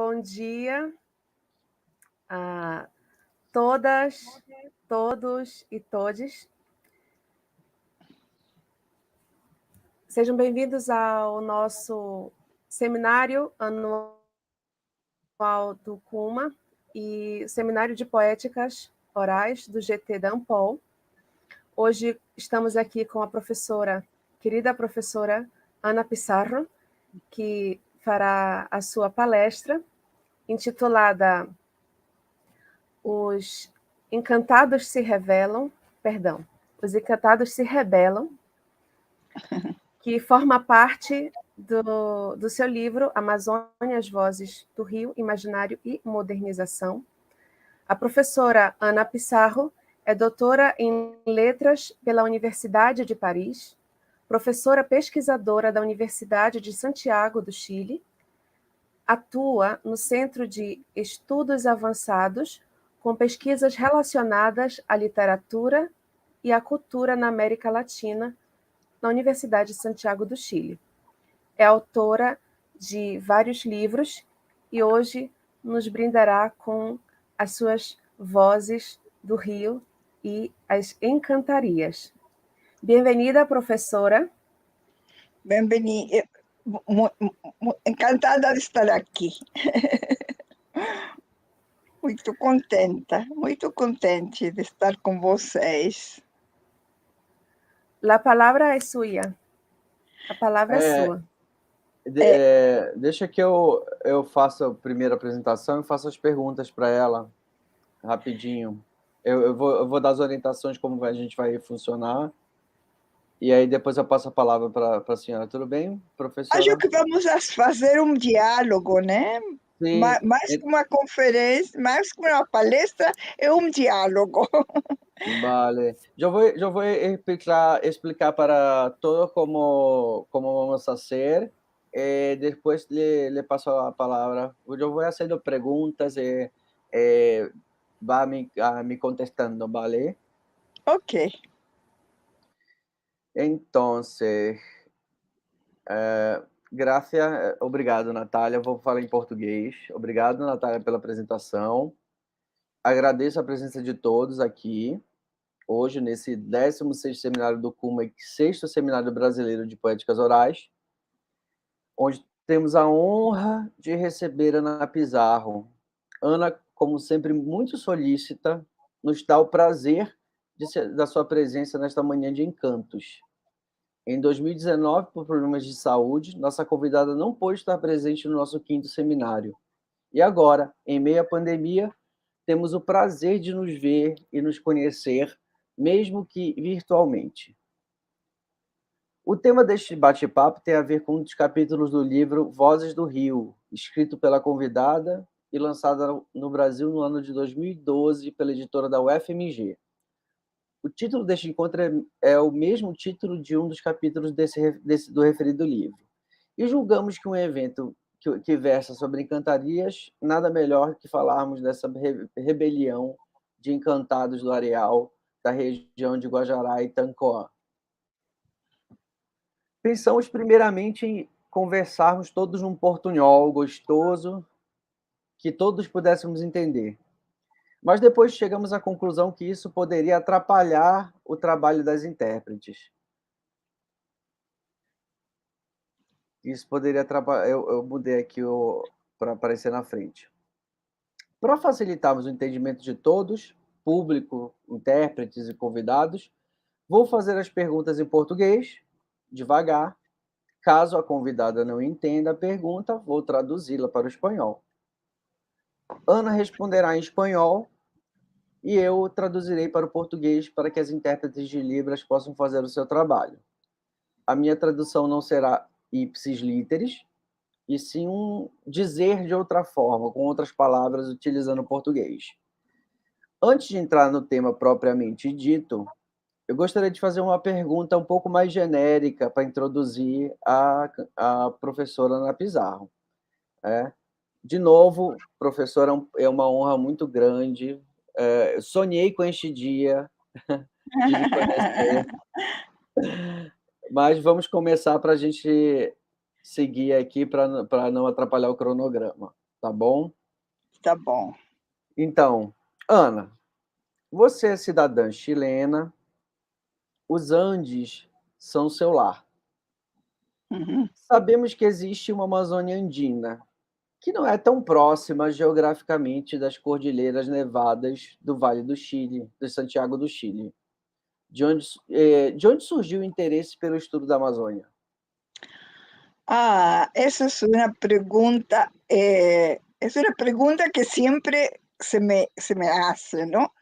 bom dia a todas, todos e todes. Sejam bem-vindos ao nosso seminário anual do CUMA e seminário de poéticas orais do GT da Ampol. Hoje estamos aqui com a querida professora Ana Pissarro, que fará a sua palestra intitulada Os Encantados se Revelam, Os Encantados se Rebelam, que forma parte do seu livro Amazônia, as Vozes do Rio, Imaginário e Modernização. A professora Ana Pissarro é doutora em Letras pela Universidade de Paris, professora pesquisadora da Universidade de Santiago do Chile, atua no Centro de Estudos Avançados com pesquisas relacionadas à literatura e à cultura na América Latina, na Universidade de Santiago do Chile. É autora de vários livros e hoje nos brindará com as suas vozes do Rio e as encantarias. Bem-vinda, professora. Bem-vinda. Encantada de estar aqui. Muito contente de estar com vocês. A palavra é sua. A palavra é sua. Deixa que eu faça a primeira apresentação e faço as perguntas para ela, rapidinho. Eu vou dar as orientações como a gente vai funcionar, e aí depois eu passo a palavra para a senhora. Tudo bem, professora? Acho que vamos fazer um diálogo, né? Sim. Mais que uma conferência, mais que uma palestra, é um diálogo. Vale. Eu vou explicar para todos como vamos fazer. Depois le passo a palavra. Eu vou fazendo perguntas e vai me contestando, vale? Ok. Então, obrigado, Natália. Eu vou falar em português. Obrigado, Natália, pela apresentação. Agradeço a presença de todos aqui, hoje, nesse 16º Seminário do CUMA e 6º Seminário Brasileiro de Poéticas Orais, onde temos a honra de receber Ana Pissarro. Ana, como sempre, muito solícita, nos dá o prazer da sua presença nesta manhã de encantos. Em 2019, por problemas de saúde, nossa convidada não pôde estar presente no nosso 5º seminário. E agora, em meio à pandemia, temos o prazer de nos ver e nos conhecer, mesmo que virtualmente. O tema deste bate-papo tem a ver com um dos capítulos do livro Vozes do Rio, escrito pela convidada e lançado no Brasil no ano de 2012 pela editora da UFMG. O título deste encontro é o mesmo título de um dos capítulos do referido livro. E julgamos que um evento que versa sobre encantarias, nada melhor que falarmos dessa rebelião de encantados do areal da região de Guajará e Tancoã. Pensamos primeiramente em conversarmos todos num portunhol gostoso, que todos pudéssemos entender. Mas depois chegamos à conclusão que isso poderia atrapalhar o trabalho das intérpretes. Isso poderia atrapalhar... Eu mudei aqui para aparecer na frente. Para facilitarmos o entendimento de todos, público, intérpretes e convidados, vou fazer as perguntas em português, devagar. Caso a convidada não entenda a pergunta, vou traduzi-la para o espanhol. Ana responderá em espanhol e eu traduzirei para o português para que as intérpretes de Libras possam fazer o seu trabalho. A minha tradução não será ipsis literis, e sim um dizer de outra forma, com outras palavras, utilizando o português. Antes de entrar no tema propriamente dito, eu gostaria de fazer uma pergunta um pouco mais genérica para introduzir a professora Ana Pissarro. De novo, professora, é uma honra muito grande. Sonhei com este dia de lhe conhecer. Mas vamos começar para a gente seguir aqui para não atrapalhar o cronograma. tá bom? Tá bom. Então, Ana, você é cidadã chilena, os Andes são seu lar. Uhum. Sabemos que existe uma Amazônia andina, que não é tão próxima geograficamente das cordilheiras nevadas do Vale do Chile, de Santiago do Chile. De onde surgiu o interesse pelo estudo da Amazônia? Esa es una pregunta que siempre se me hace, ¿no?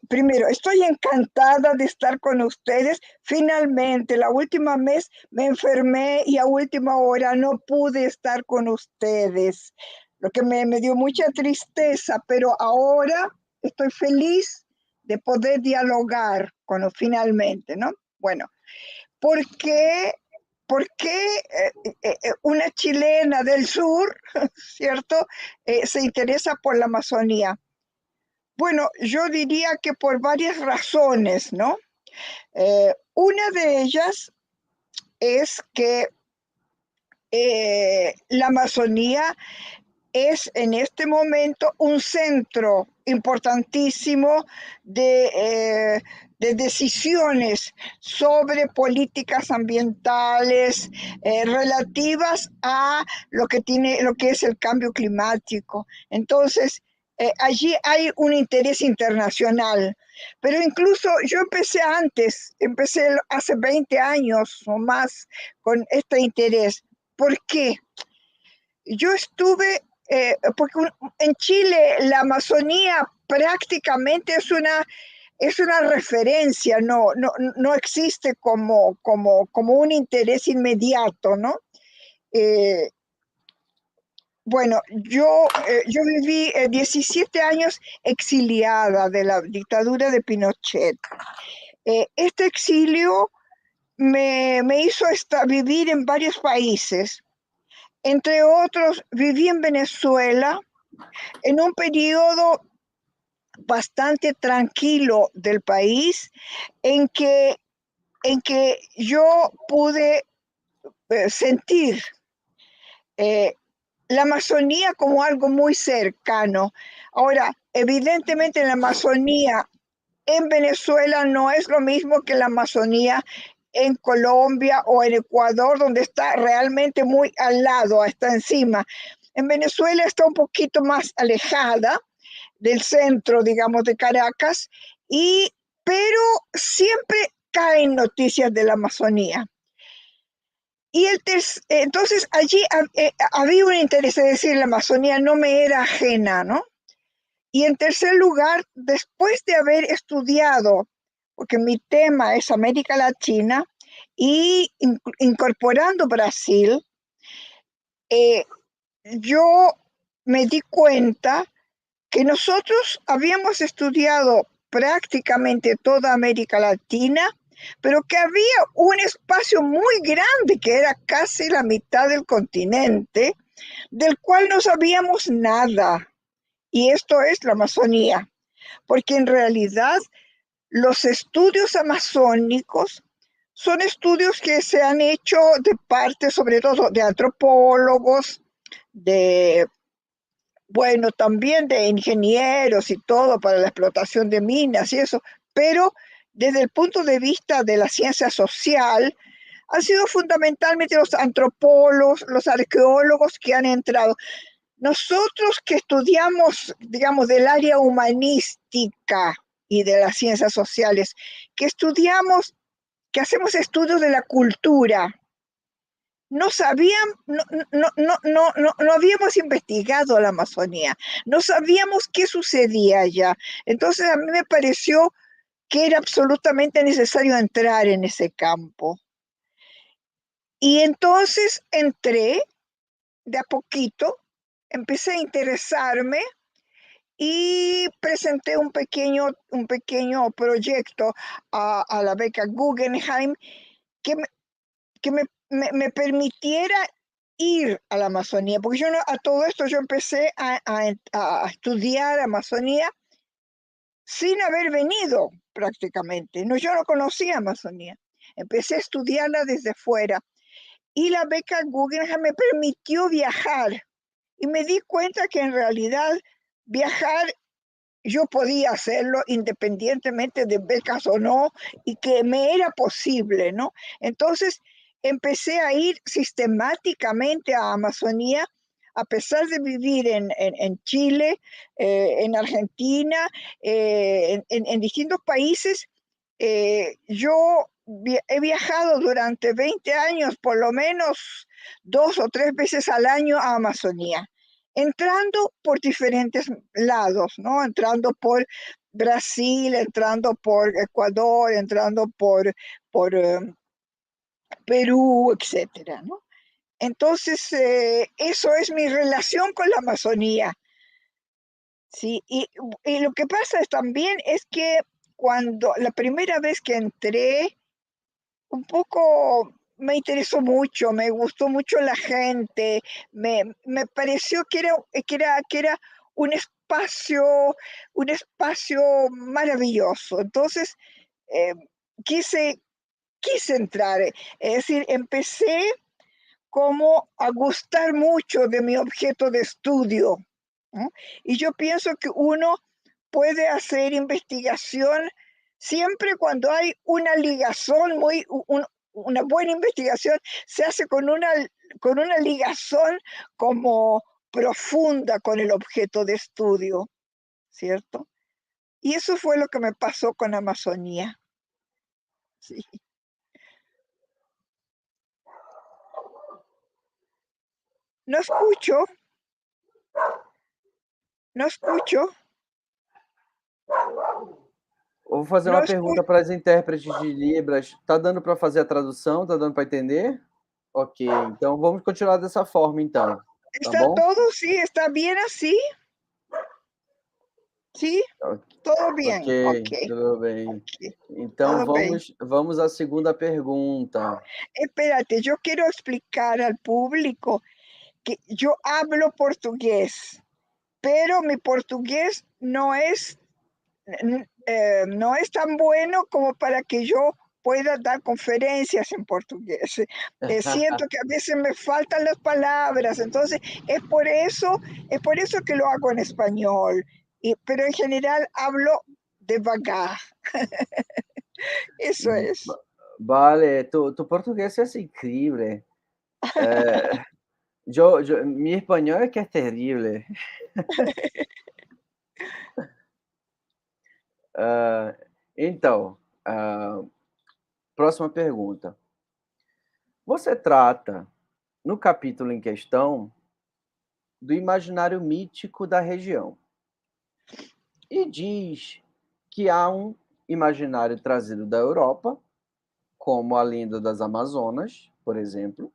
Primero, estoy encantada de estar con ustedes. Finalmente, la última vez me enfermé y a última hora no pude estar con ustedes, lo que me dio mucha tristeza, pero ahora estoy feliz de poder dialogar finalmente, ¿no? Bueno, ¿por qué, una chilena del sur, cierto, se interesa por la Amazonía? Bueno, yo diría que por varias razones, ¿no? Una de ellas es que la Amazonía es en este momento un centro importantísimo de decisiones sobre políticas ambientales relativas a lo que es el cambio climático. Entonces, allí hay un interés internacional. Pero incluso yo empecé hace 20 años o más con este interés. ¿Por qué? Yo estuve, porque en Chile la Amazonía prácticamente es una referencia, no existe como un interés inmediato, ¿no? Bueno, yo viví 17 años exiliada de la dictadura de Pinochet. Este exilio me hizo vivir en varios países. Entre otros, viví en Venezuela en un periodo bastante tranquilo del país en que yo pude sentir la Amazonía como algo muy cercano. Ahora, evidentemente la Amazonía en Venezuela no es lo mismo que la Amazonía en Colombia o en Ecuador, donde está realmente muy al lado, está encima. En Venezuela está un poquito más alejada del centro, digamos, de Caracas, pero siempre caen noticias de la Amazonía. Entonces allí había un interés, es decir, la Amazonía no me era ajena, ¿no? Y en tercer lugar, después de haber estudiado, porque mi tema es América Latina, y incorporando Brasil, yo me di cuenta que nosotros habíamos estudiado prácticamente toda América Latina, pero que había un espacio muy grande, que era casi la mitad del continente, del cual no sabíamos nada. Y esto es la Amazonía, porque en realidad los estudios amazónicos son estudios que se han hecho de parte, sobre todo, de antropólogos, también de ingenieros y todo para la explotación de minas y eso, pero desde el punto de vista de la ciencia social, han sido fundamentalmente los antropólogos, los arqueólogos que han entrado. Nosotros que estudiamos, digamos, del área humanística y de las ciencias sociales, que hacemos estudios de la cultura, no habíamos investigado la Amazonía, no sabíamos qué sucedía allá. Entonces a mí me pareció que era absolutamente necesario entrar en ese campo. Y entonces entré de a poquito, empecé a interesarme y presenté un pequeño proyecto a la beca Guggenheim que me permitiera ir a la Amazonía, porque a todo esto yo empecé a estudiar Amazonía sin haber venido prácticamente. Yo no conocía Amazonía. Empecé a estudiarla desde fuera y la beca Guggenheim me permitió viajar y me di cuenta que en realidad viajar yo podía hacerlo independientemente de becas o no, y que me era posible, ¿no? Entonces empecé a ir sistemáticamente a Amazonía, a pesar de vivir en Chile, en Argentina, en distintos países. Yo he viajado durante 20 años, por lo menos 2 o 3 veces al año a Amazonía, entrando por diferentes lados, ¿no? Entrando por Brasil, entrando por Ecuador, entrando por Perú, etcétera, ¿no? Entonces, eso es mi relación con la Amazonía. Sí, y lo que pasa también es que cuando la primera vez que entré, un poco me interesó mucho, me gustó mucho la gente, me pareció que era un espacio maravilloso. Entonces, eh, quise, quise entrar, es decir, empecé como a gustar mucho de mi objeto de estudio, ¿no? Y yo pienso que uno puede hacer investigación siempre cuando hay una ligazón, una buena investigación se hace con una ligazón como profunda con el objeto de estudio, ¿cierto? Y eso fue lo que me pasó con Amazonía. Sí. No escucho, no escucho, Vou fazer no uma pergunta escucho. para as intérpretes de Libras. Tá dando para fazer a tradução? Tá dando para entender? Ok, então vamos continuar dessa forma, então. Tá ¿Está bom? todo? Sí, está bien así. Sí, todo bien. Ok, Ok, tudo bem. ok, Então todo bien. vamos à segunda pergunta. Espérate, yo quiero explicar al público que yo hablo portugués, pero mi portugués no es tan bueno como para que yo pueda dar conferencias en portugués. Siento que a veces me faltan las palabras, entonces es por eso que lo hago en español, pero en general hablo devagar. Eso es. Vale, tu português é incrível. Mi español es que es terrible. Ah, então, próxima pergunta. Você trata, no capítulo em questão, do imaginário mítico da região e diz que há um imaginário trazido da Europa, como a lenda das Amazonas, por exemplo,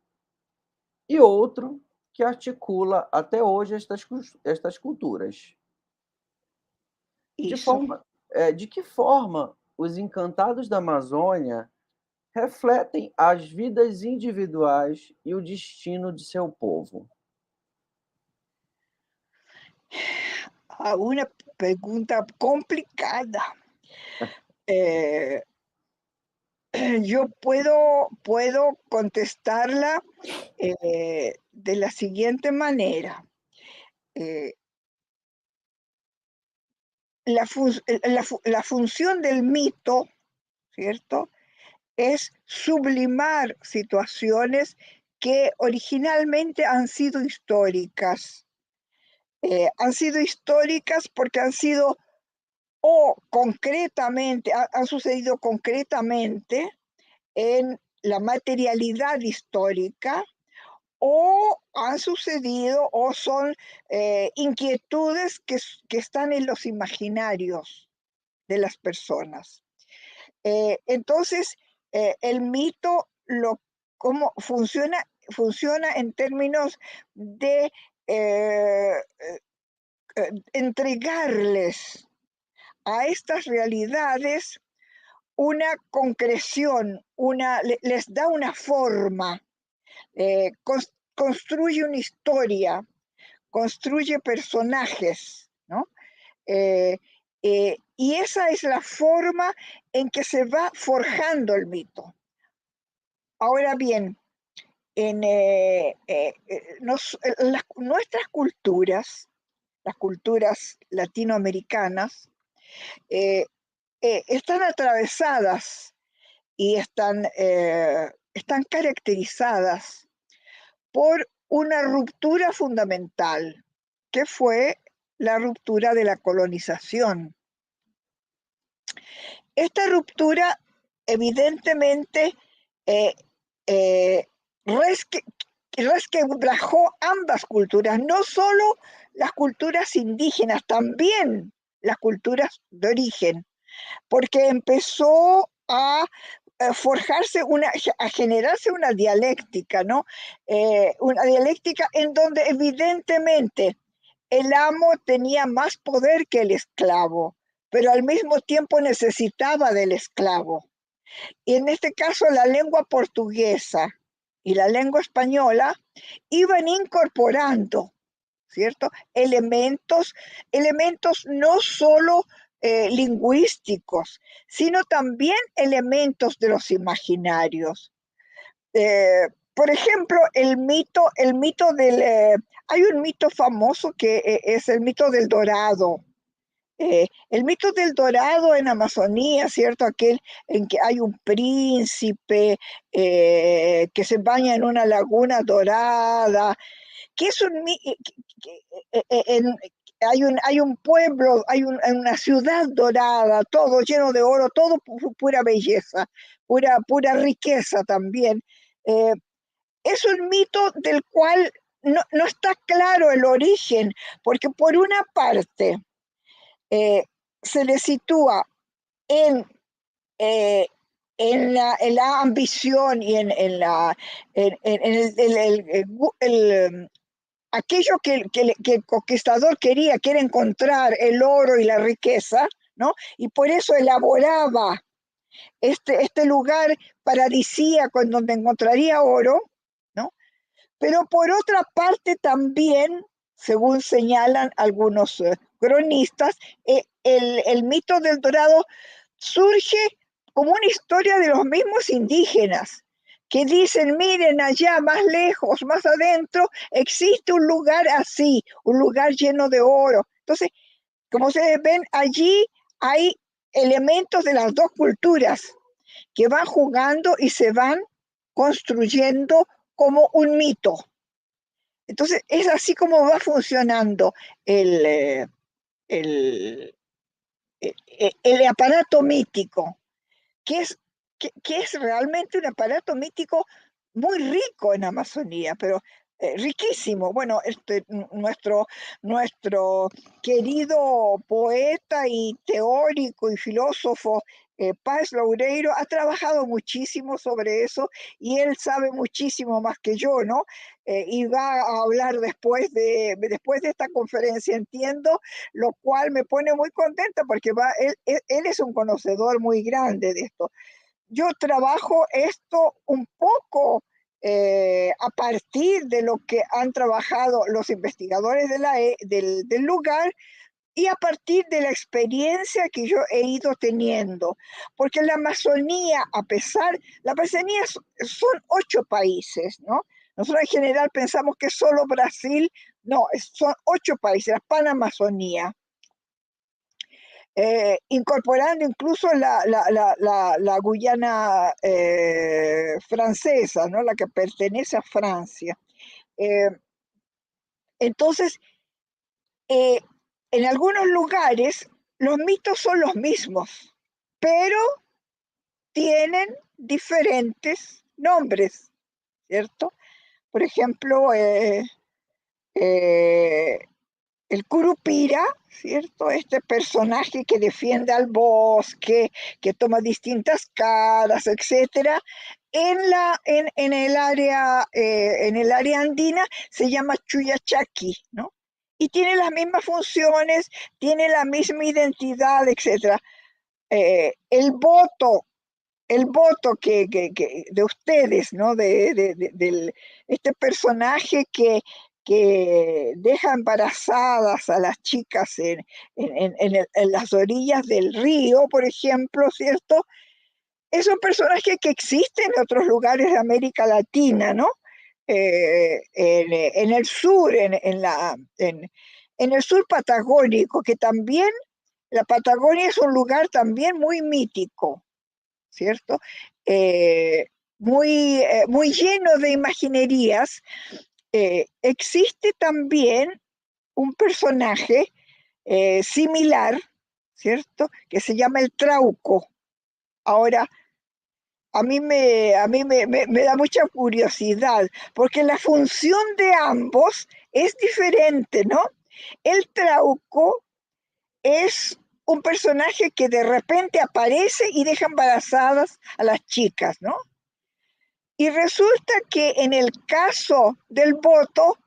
e outro que articula até hoje estas culturas. Eso. De que forma os encantados da Amazônia refletem as vidas individuais e o destino de seu povo? Una pregunta complicada. Eh, yo puedo contestarla de la siguiente manera. Eh, la función del mito, ¿cierto? Es sublimar situaciones que originalmente han sido históricas. Han sido históricas porque han sido han sucedido concretamente en la materialidad histórica, o han sucedido o son inquietudes que están en los imaginarios de las personas. Entonces, el mito, cómo funciona en términos de entregarles a estas realidades una concreción, les da una forma, construye una historia, construye personajes, ¿no? Y esa es la forma en que se va forjando el mito. Ahora bien, nuestras culturas, las culturas latinoamericanas, están atravesadas y están caracterizadas por una ruptura fundamental, que fue la ruptura de la colonización. Esta ruptura evidentemente resquebrajó ambas culturas, no solo las culturas indígenas, también las culturas de origen, porque empezó a forjarse a generarse una dialéctica, ¿no? Una dialéctica en donde evidentemente el amo tenía más poder que el esclavo, pero al mismo tiempo necesitaba del esclavo. Y en este caso la lengua portuguesa y la lengua española iban incorporando, ¿cierto? Elementos no solo lingüísticos, sino también elementos de los imaginarios. Por ejemplo, el mito hay un mito famoso que es el mito del dorado. El mito del dorado en Amazonía, ¿cierto? Aquel en que hay un príncipe que se baña en una laguna dorada, que es hay un pueblo, una ciudad dorada, todo lleno de oro, todo pura belleza, pura riqueza también. Es un mito del cual no está claro el origen, porque por una parte se le sitúa en la ambición y aquello que el conquistador quiere encontrar el oro y la riqueza, ¿no? Y por eso elaboraba este lugar paradisíaco en donde encontraría oro, ¿no? Pero por otra parte también, según señalan algunos cronistas, el mito del dorado surge como una historia de los mismos indígenas, que dicen, miren allá más lejos, más adentro, existe un lugar así, un lugar lleno de oro. Entonces, como ustedes ven, allí hay elementos de las dos culturas que van jugando y se van construyendo como un mito. Entonces, es así como va funcionando el aparato mítico, que es realmente un aparato mítico muy rico en Amazonía, pero riquísimo. Bueno, nuestro querido poeta y teórico y filósofo Paz Loureiro ha trabajado muchísimo sobre eso y él sabe muchísimo más que yo, ¿no? Y va a hablar después de esta conferencia, entiendo, lo cual me pone muy contenta porque él es un conocedor muy grande de esto. Yo trabajo esto un poco a partir de lo que han trabajado los investigadores del lugar y a partir de la experiencia que yo he ido teniendo. Porque la Amazonía, la Amazonía son 8 países, ¿no? Nosotros en general pensamos que solo Brasil, no, son 8 países, la Panamazonía. Incorporando incluso la Guyana francesa, ¿no? La que pertenece a Francia. Entonces, en algunos lugares los mitos son los mismos, pero tienen diferentes nombres, ¿cierto? Por ejemplo, el Curupira, ¿cierto? Este personaje que defiende al bosque, que toma distintas caras, etcétera. En el área andina se llama Chuyachaki, ¿no? Y tiene las mismas funciones, tiene la misma identidad, etcétera. El voto de ustedes, ¿no? Este personaje que deja embarazadas a las chicas en las orillas del río, por ejemplo, ¿cierto? Es un personaje que existe en otros lugares de América Latina, ¿no? en el sur, en el sur patagónico, que también la Patagonia es un lugar también muy mítico, ¿cierto? Muy lleno de imaginerías. Existe también un personaje similar, ¿cierto? Que se llama el Trauco. Ahora, a mí me da mucha curiosidad, porque la función de ambos es diferente, ¿no? El Trauco es un personaje que de repente aparece y deja embarazadas a las chicas, ¿no? Y resulta que en el caso del voto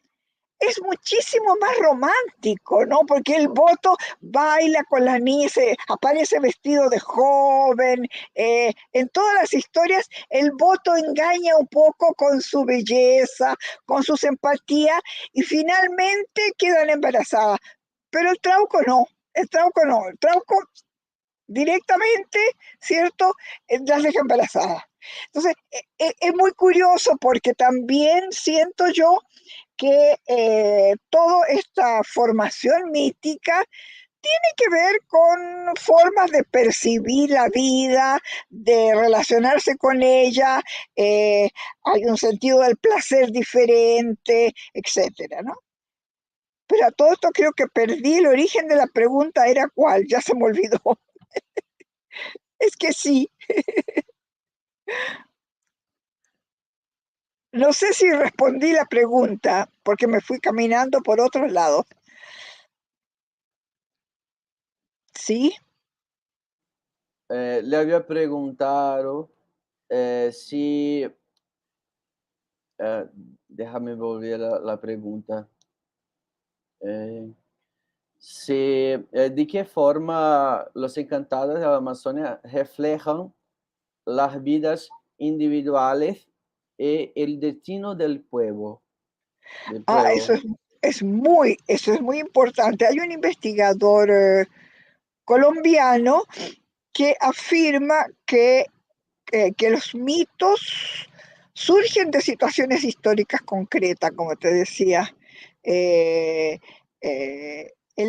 es muchísimo más romántico, ¿no? Porque el voto baila con las niñas, aparece vestido de joven. En todas las historias, el voto engaña un poco con su belleza, con su simpatía, y finalmente quedan embarazadas. Pero el Trauco no, el Trauco no, el Trauco directamente, ¿cierto? Las deja embarazadas. Entonces, es muy curioso porque también siento yo que toda esta formación mítica tiene que ver con formas de percibir la vida, de relacionarse con ella, hay un sentido del placer diferente, etcétera, ¿no? Pero a todo esto creo que perdí el origen de la pregunta, ¿era cuál? Ya se me olvidó. Es que sí. No sé si respondí la pregunta porque me fui caminando por otros lados. ¿Sí? Le había preguntado si... déjame volver a la pregunta. ¿De qué forma los encantados de la Amazonia reflejan las vidas individuales y el destino del pueblo? Eso es muy importante. Hay un investigador colombiano que afirma que los mitos surgen de situaciones históricas concretas, como te decía. Él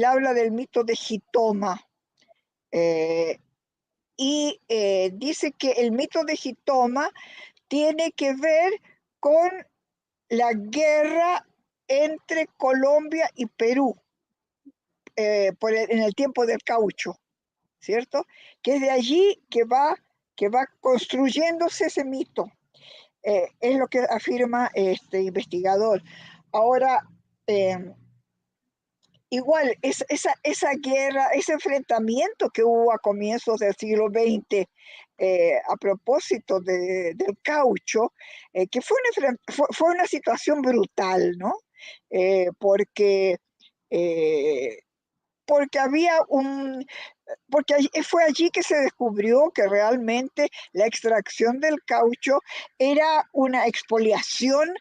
habla del mito de Jitoma y dice que el mito de Jitoma tiene que ver con la guerra entre Colombia y Perú en el tiempo del caucho, ¿cierto? Que es de allí que va construyéndose ese mito. Es lo que afirma este investigador. Ahora, igual, esa guerra, ese enfrentamiento que hubo a comienzos del siglo XX a propósito del caucho, que fue una situación brutal, ¿no? Porque porque había fue allí que se descubrió que realmente la extracción del caucho era una expoliación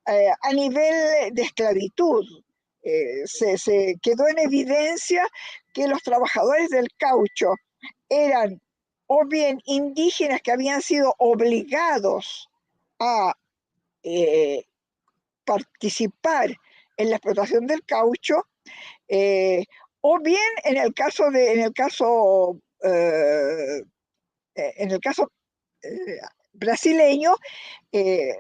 a nivel de esclavitud. Se quedó en evidencia que los trabajadores del caucho eran o bien indígenas que habían sido obligados a participar en la explotación del caucho, o bien en el caso brasileño,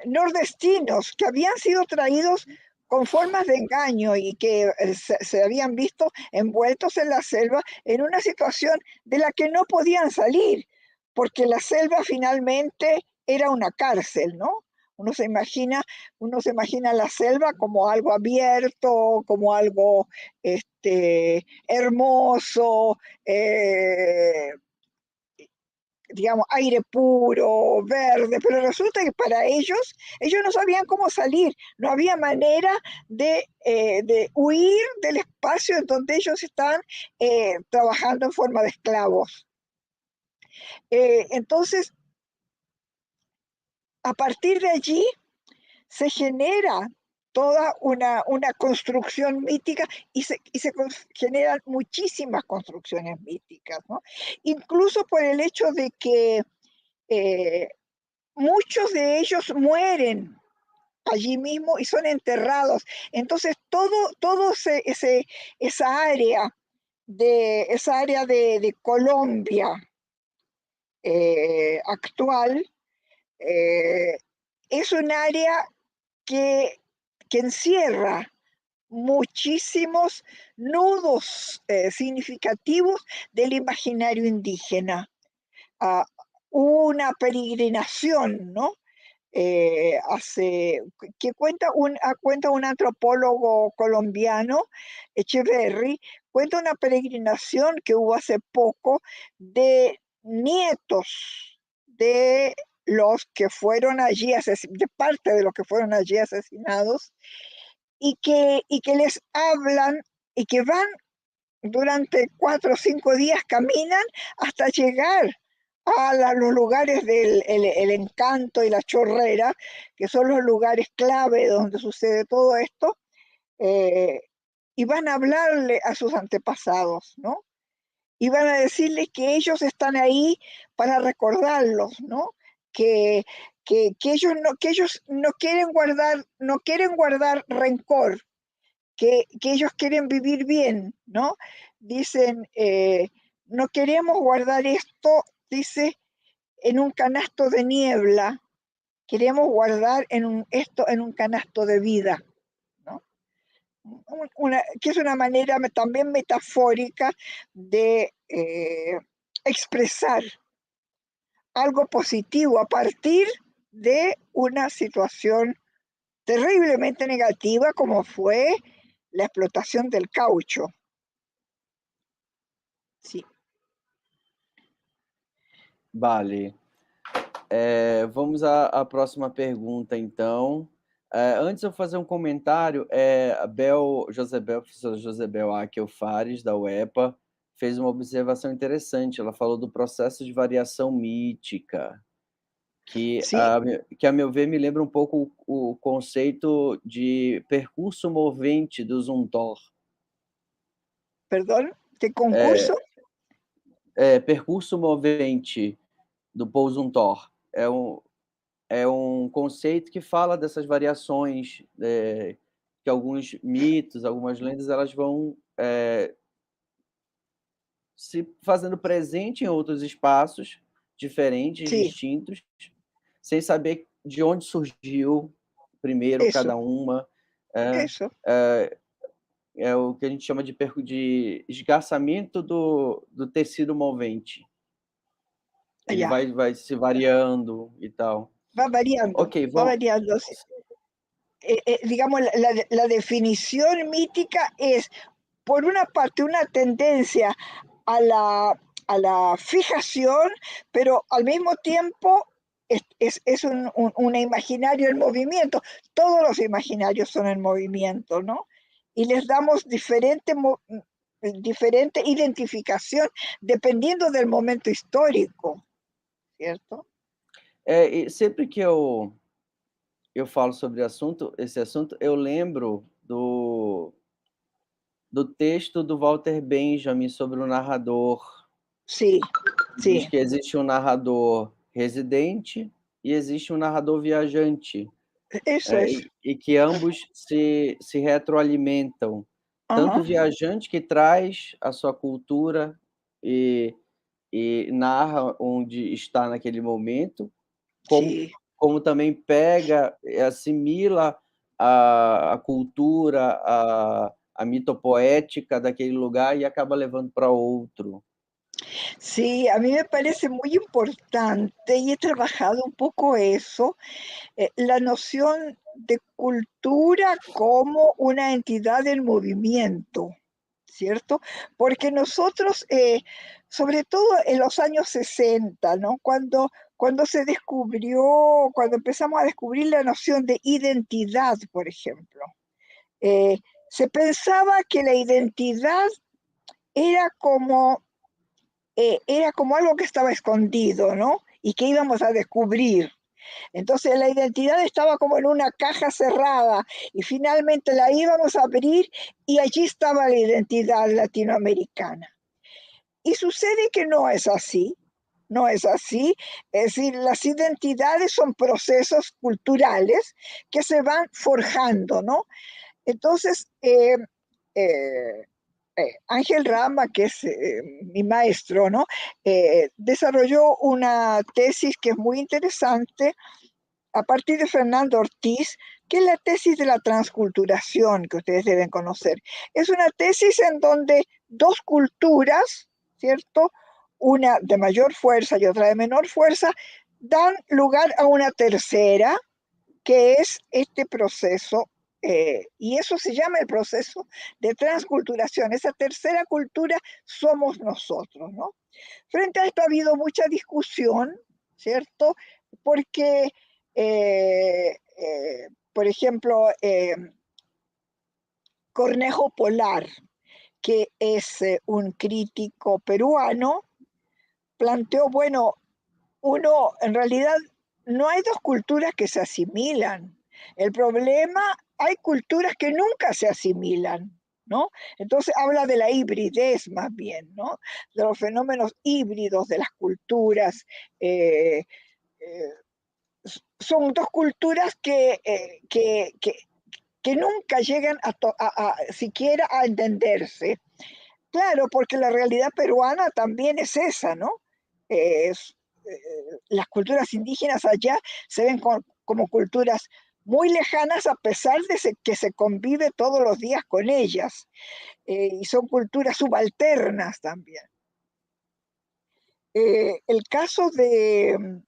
nordestinos que habían sido traídos con formas de engaño y que se habían visto envueltos en la selva en una situación de la que no podían salir, porque la selva finalmente era una cárcel, ¿no? Uno se imagina la selva como algo abierto, como algo hermoso, digamos, aire puro, verde, pero resulta que para ellos no sabían cómo salir, no había manera de huir del espacio en donde ellos estaban trabajando en forma de esclavos. Entonces, a partir de allí se genera toda una construcción mítica y se generan muchísimas construcciones míticas, ¿no? Incluso por el hecho de que muchos de ellos mueren allí mismo y son enterrados. Entonces, todo esa área de Colombia actual es un área que encierra muchísimos nudos significativos del imaginario indígena. Una peregrinación, ¿no? Que cuenta un antropólogo colombiano, Echeverry, cuenta una peregrinación que hubo hace poco de nietos de los que fueron allí, de parte de los que fueron allí asesinados, y que les hablan y que van durante 4 o 5 días, caminan hasta llegar a los lugares del el encanto y la chorrera, que son los lugares clave donde sucede todo esto, y van a hablarle a sus antepasados, ¿no? Y van a decirles que ellos están ahí para recordarlos, ¿no? Que, ellos no quieren guardar rencor, que ellos quieren vivir bien, ¿no? Dicen, no queremos guardar esto, dice, en un canasto de niebla, queremos guardar esto en un canasto de vida, ¿no? Que es una manera también metafórica de expresar algo positivo a partir de una situación terriblemente negativa como fue la explotación del caucho. Sí. Vale. Vamos à próxima pergunta, então. Antes de eu fazer um comentário, a professora Josebel Akel Fares, da UEPA, fez uma observação interessante. Ela falou do processo de variação mítica, que a meu ver me lembra um pouco o conceito de percurso movente do Zumthor. Perdão? De concurso? Percurso movente do Paul Zumthor. É um conceito que fala dessas variações, que alguns mitos, algumas lendas, elas vão se fazendo presente em outros espaços diferentes, distintos, sem saber de onde surgiu primeiro cada uma. É o que a gente chama de esgarçamento do tecido movente. Ele vai se variando e tal. Va variando, Ok, va variando. Digamos, la definición mítica es, por una parte, una tendencia a la fijación, pero al mismo tiempo es un imaginario en movimiento. Todos los imaginarios son en movimiento, ¿no? Y les damos diferente identificación dependiendo del momento histórico, ¿cierto? E sempre que eu falo sobre esse assunto, eu lembro do texto do Walter Benjamin sobre o narrador. Sim. Diz que existe um narrador residente e existe um narrador viajante. E que ambos se retroalimentam. Tanto o viajante que traz a sua cultura e narra onde está naquele momento, como também pega e assimila a cultura, a mitopoética daquele lugar e acaba levando para outro. Sí, a mí me parece muy importante y he trabajado un poco eso, la noción de cultura como una entidad en movimiento, ¿cierto? Porque nosotros, sobre todo en los años 60, ¿no? Cuando empezamos a descubrir la noción de identidad, por ejemplo, se pensaba que la identidad era como algo que estaba escondido, ¿no? Y que íbamos a descubrir. Entonces la identidad estaba como en una caja cerrada y finalmente la íbamos a abrir y allí estaba la identidad latinoamericana. Y sucede que no es así, no es así. Es decir, las identidades son procesos culturales que se van forjando, ¿no? Entonces, eh, Ángel Rama, que es mi maestro, ¿no? Desarrolló una tesis que es muy interesante a partir de Fernando Ortiz, que es la tesis de la transculturación, que ustedes deben conocer. Es una tesis en donde dos culturas, ¿cierto? Una de mayor fuerza y otra de menor fuerza, dan lugar a una tercera, que es este proceso, y eso se llama el proceso de transculturación. Esa tercera cultura somos nosotros, ¿no? Frente a esto ha habido mucha discusión, ¿cierto? Porque, por ejemplo, Cornejo Polar, que es un crítico peruano, planteó, bueno, uno, en realidad, no hay dos culturas que se asimilan. El problema, hay culturas que nunca se asimilan, ¿no? Entonces habla de la hibridez más bien, ¿no? De los fenómenos híbridos de las culturas. eh, eh, Son dos culturas que nunca llegan siquiera a entenderse. Claro, porque la realidad peruana también es esa, ¿no? Es, las culturas indígenas allá se ven como culturas muy lejanas a pesar de que se convive todos los días con ellas, y son culturas subalternas también. El caso de...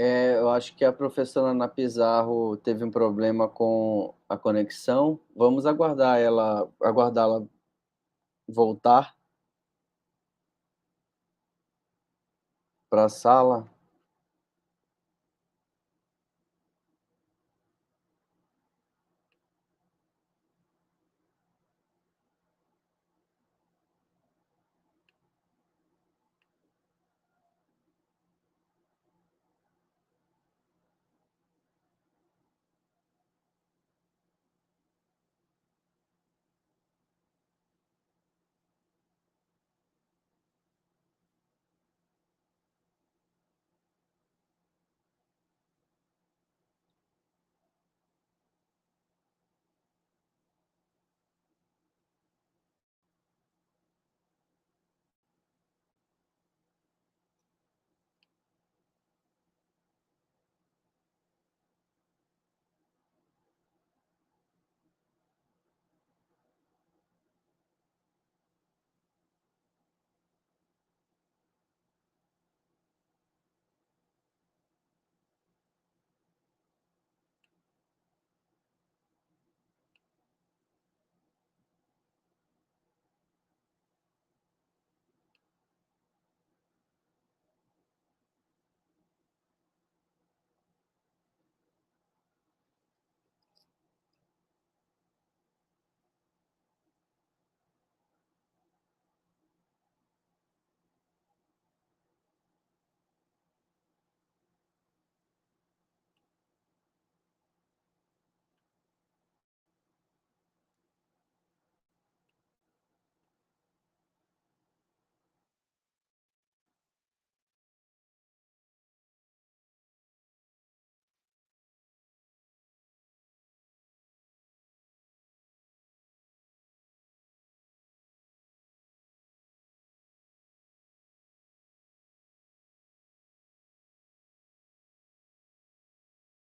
Eu acho que a professora Ana Pizarro teve um problema com a conexão. Vamos aguardá-la voltar para a sala.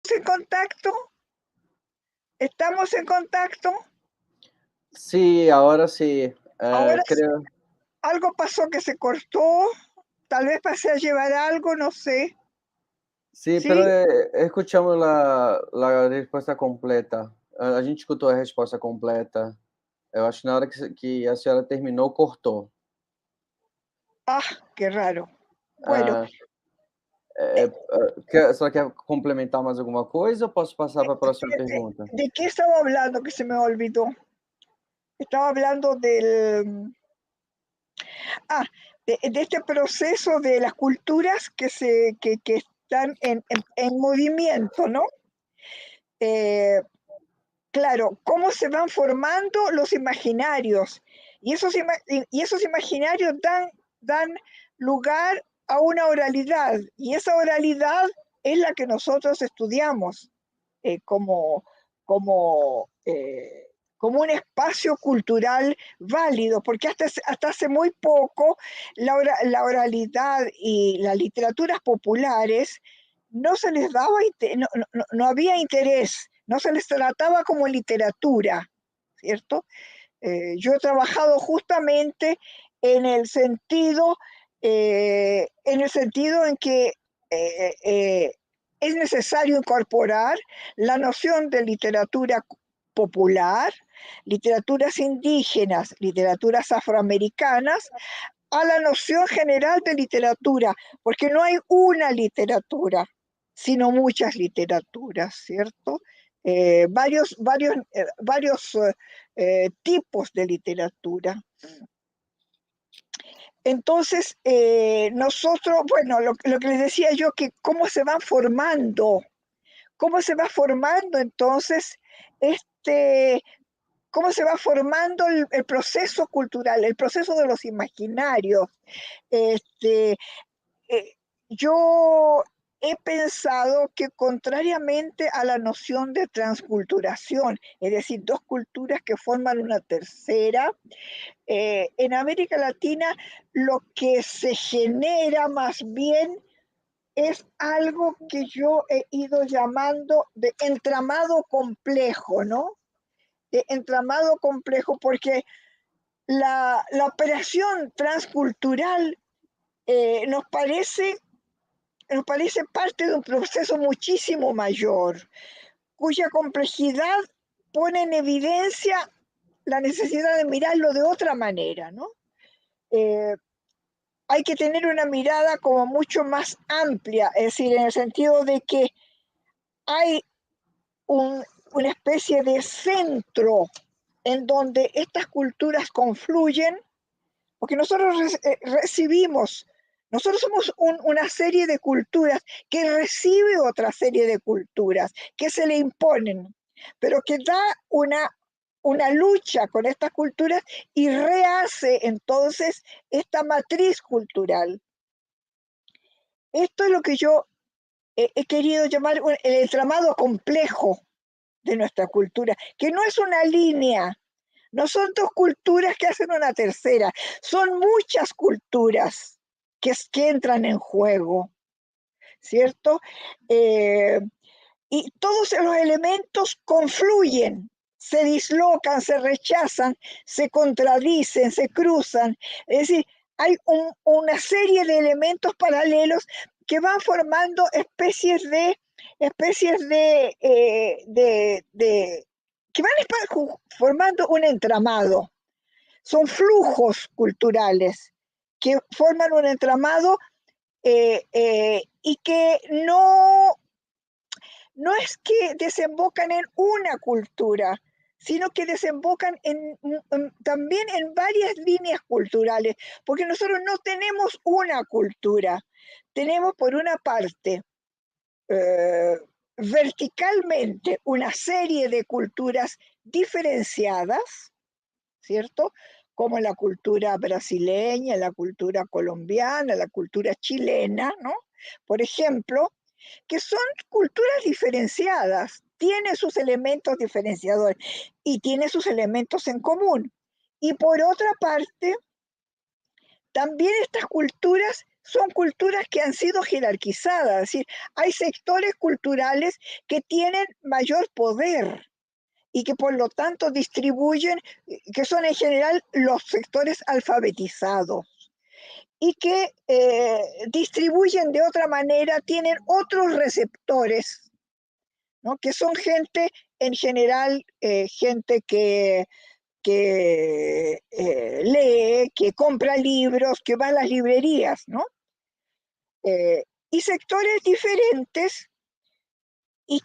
¿En contacto? ¿Estamos en contacto? Sí, agora sim. Ahora Creo, algo pasó que se cortó, tal vez pasé a llevar algo, no sé. sim, pero ¿Sí? escutamos a resposta completa. A gente escutou a resposta completa. Eu acho que na hora que a senhora terminou, cortou. Ah, qué raro. Bueno, Ah, eh, a senhora quer complementar mais alguma coisa ou posso passar para a próxima pergunta? ¿de qué estaba hablando que se me olvidó? Estaba hablando ah, de este proceso de las culturas que están en movimiento, ¿no? claro, cómo se van formando los imaginarios. Y esos imaginarios dan lugar a una oralidad. Y esa oralidad es la que nosotros estudiamos como un espacio cultural válido, porque hasta hace muy poco la oralidad y las literaturas populares no se les daba, no había interés, no se les trataba como literatura, ¿cierto? Yo he trabajado justamente en el sentido en que es necesario incorporar la noción de literatura popular, literaturas indígenas, literaturas afroamericanas, a la noción general de literatura, porque no hay una literatura, sino muchas literaturas, ¿cierto? Varios tipos de literatura. Entonces, nosotros, bueno, lo que les decía yo, que cómo se va formando entonces cómo se va formando el proceso cultural, el proceso de los imaginarios. Yo he pensado que contrariamente a la noción de transculturación, es decir, dos culturas que forman una tercera, en América Latina lo que se genera más bien es algo que yo he ido llamando de entramado complejo, ¿no? De entramado complejo, porque la operación transcultural nos parece parte de un proceso muchísimo mayor, cuya complejidad pone en evidencia la necesidad de mirarlo de otra manera, ¿no? Hay que tener una mirada como mucho más amplia, es decir, en el sentido de que hay una especie de centro en donde estas culturas confluyen, porque nosotros nosotros somos una serie de culturas que recibe otra serie de culturas, que se le imponen, pero que da una lucha con estas culturas y rehace entonces esta matriz cultural. Esto es lo que yo he querido llamar el entramado complejo de nuestra cultura, que no es una línea, no son dos culturas que hacen una tercera, son muchas culturas que entran en juego, ¿cierto? Y todos los elementos confluyen, se dislocan, se rechazan, se contradicen, se cruzan. Es decir, hay una serie de elementos paralelos que van formando especies de que van formando un entramado. Son flujos culturales que forman un entramado y que no es que desembocan en una cultura, sino que desembocan también en varias líneas culturales, porque nosotros no tenemos una cultura, tenemos por una parte verticalmente una serie de culturas diferenciadas, ¿cierto? Como la cultura brasileña, la cultura colombiana, la cultura chilena, ¿no? Por ejemplo, que son culturas diferenciadas, tiene sus elementos diferenciadores y tiene sus elementos en común. Y por otra parte, también estas culturas son culturas que han sido jerarquizadas, es decir, hay sectores culturales que tienen mayor poder y que por lo tanto distribuyen, que son en general los sectores alfabetizados y que distribuyen de otra manera, tienen otros receptores, ¿no? Que son gente, en general, gente que lee, que compra libros, que va a las librerías, ¿no? Y sectores diferentes y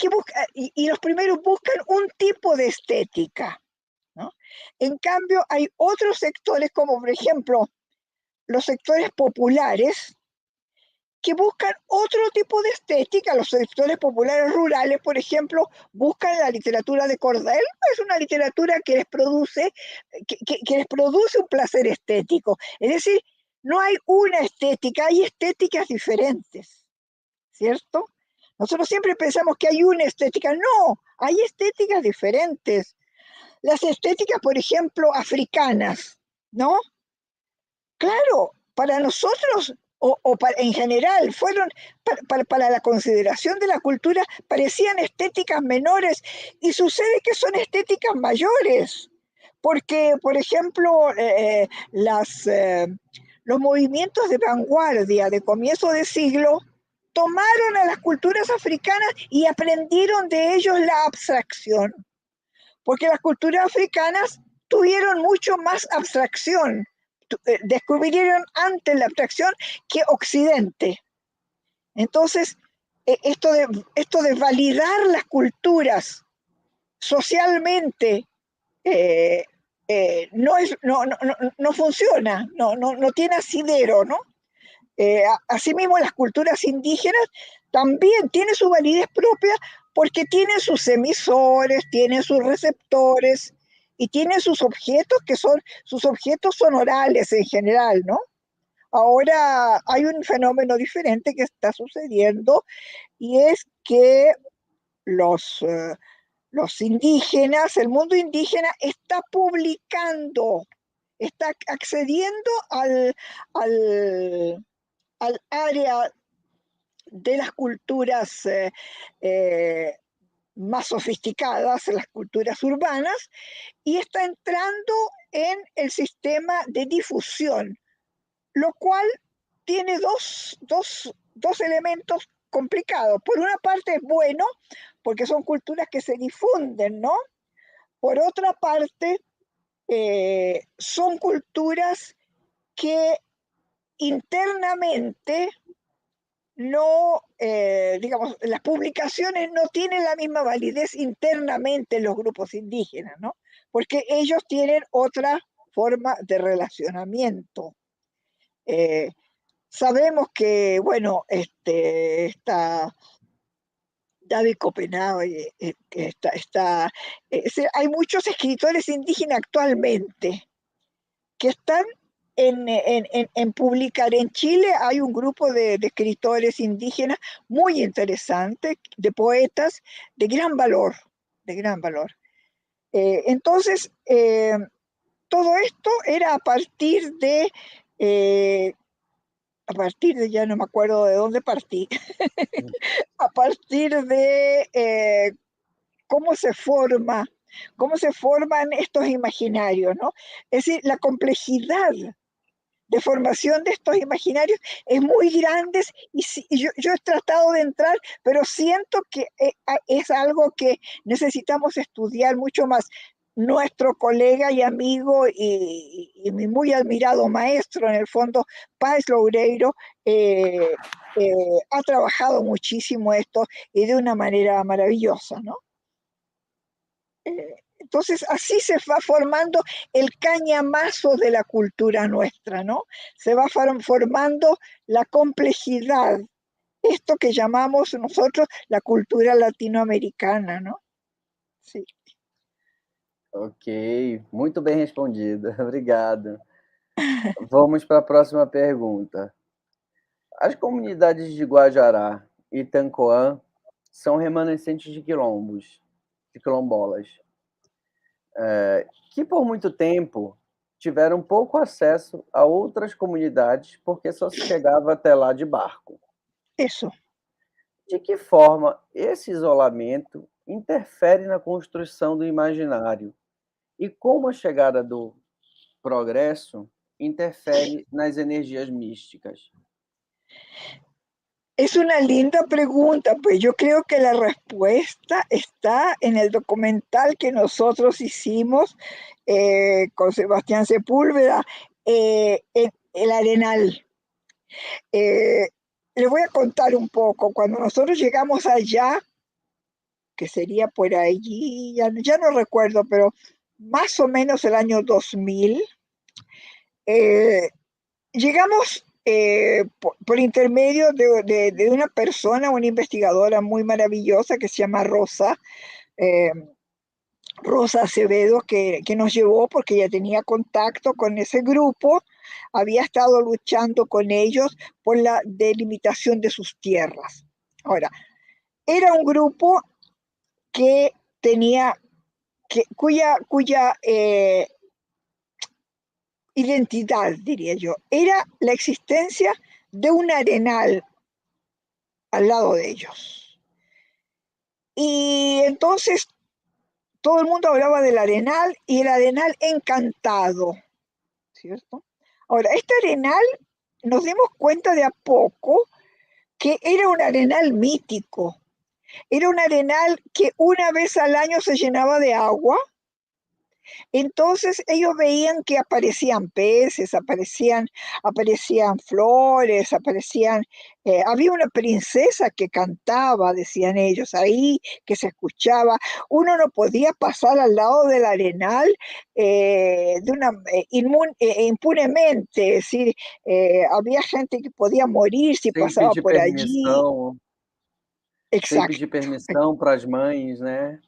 los primeros buscan un tipo de estética, ¿no? En cambio, hay otros sectores, como por ejemplo los sectores populares, que buscan otro tipo de estética. Los sectores populares rurales, por ejemplo, buscan la literatura de cordel, es una literatura que les produce, que les produce un placer estético. Es decir, no hay una estética, hay estéticas diferentes, ¿cierto? Nosotros siempre pensamos que hay una estética. No, hay estéticas diferentes. Las estéticas, por ejemplo, africanas, ¿no? Claro, para nosotros en general, fueron para la consideración de la cultura, parecían estéticas menores y sucede que son estéticas mayores, porque, por ejemplo, los movimientos de vanguardia de comienzo de siglo tomaron a las culturas africanas y aprendieron de ellos la abstracción, porque las culturas africanas tuvieron mucho más abstracción, descubrieron antes la abstracción que Occidente. Entonces, esto de validar las culturas socialmente no funciona, no tiene asidero, ¿no? Asimismo, las culturas indígenas también tienen su validez propia porque tienen sus emisores, tienen sus receptores y tienen sus objetos sus objetos son orales en general, ¿no? Ahora hay un fenómeno diferente que está sucediendo y es que los indígenas, el mundo indígena está publicando, está accediendo al área de las culturas más sofisticadas, las culturas urbanas, y está entrando en el sistema de difusión, lo cual tiene dos elementos complicados. Por una parte es bueno, porque son culturas que se difunden, ¿no? Por otra parte, son culturas que internamente no, digamos, las publicaciones no tienen la misma validez internamente en los grupos indígenas, ¿no? Porque ellos tienen otra forma de relacionamiento. Sabemos que, bueno, está David Copenhague, hay muchos escritores indígenas actualmente que están en publicar. En Chile hay un grupo de escritores indígenas muy interesante, de poetas de gran valor, de gran valor. Entonces, todo esto era a partir de, ya no me acuerdo de dónde partí, a partir de cómo se forman estos imaginarios, ¿no? Es decir, la complejidad de formación de estos imaginarios es muy grande y yo he tratado de entrar, pero siento que es algo que necesitamos estudiar mucho más. Nuestro colega y amigo y mi muy admirado maestro, en el fondo, Páez Loureiro, ha trabajado muchísimo esto y de una manera maravillosa, ¿no? Entonces, así se va formando el cañamazo de la cultura nuestra, ¿no? Se va formando la complejidad, esto que llamamos nosotros la cultura latinoamericana, ¿no? Sí. Ok, muito bem respondido, obrigado. Vamos para a próxima pergunta. As comunidades de Guajará e Tancoã são remanescentes de quilombos, de quilombolas, que por muito tempo tiveram pouco acesso a outras comunidades porque só se chegava até lá de barco. Isso. De que forma esse isolamento interfere na construção do imaginário e como a chegada do progresso interfere nas energias místicas? Es una linda pregunta, pues yo creo que la respuesta está en el documental que nosotros hicimos con Sebastián Sepúlveda, en El Arenal. Les voy a contar un poco. Cuando nosotros llegamos allá, que sería por allí, ya no recuerdo, pero más o menos el año 2000, llegamos por intermedio de una persona, una investigadora muy maravillosa que se llama eh, Rosa Acevedo, que nos llevó porque ella tenía contacto con ese grupo, había estado luchando con ellos por la delimitación de sus tierras. Ahora, era un grupo que tenía, cuya identidad, diría yo, era la existencia de un arenal al lado de ellos. Y entonces todo el mundo hablaba del arenal y el arenal encantado, ¿cierto? Ahora, este arenal nos dimos cuenta de a poco que era un arenal mítico, era un arenal que una vez al año se llenaba de agua. Entonces ellos veían que aparecían peces, aparecían flores, había una princesa que cantaba, decían ellos, ahí que se escuchaba. Uno no podía pasar al lado del arenal impunemente, es decir, había gente que podía morir si Sem pasaba pedir por allí. permissão, sem Exacto, pedir permissão para as mães, né?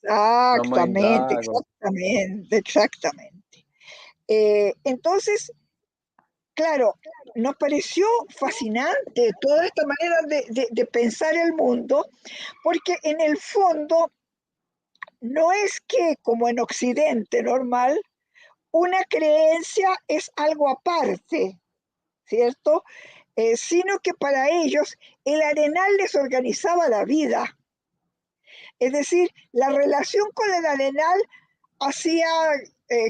Para a mãe exactamente, d'água. exactamente, exactamente. Entonces, claro, nos pareció fascinante toda esta manera de pensar el mundo, porque en el fondo no es que, como en Occidente normal, una creencia es algo aparte, ¿cierto? Sino que para ellos el arenal les organizaba la vida. Es decir, la relación con el arenal hacía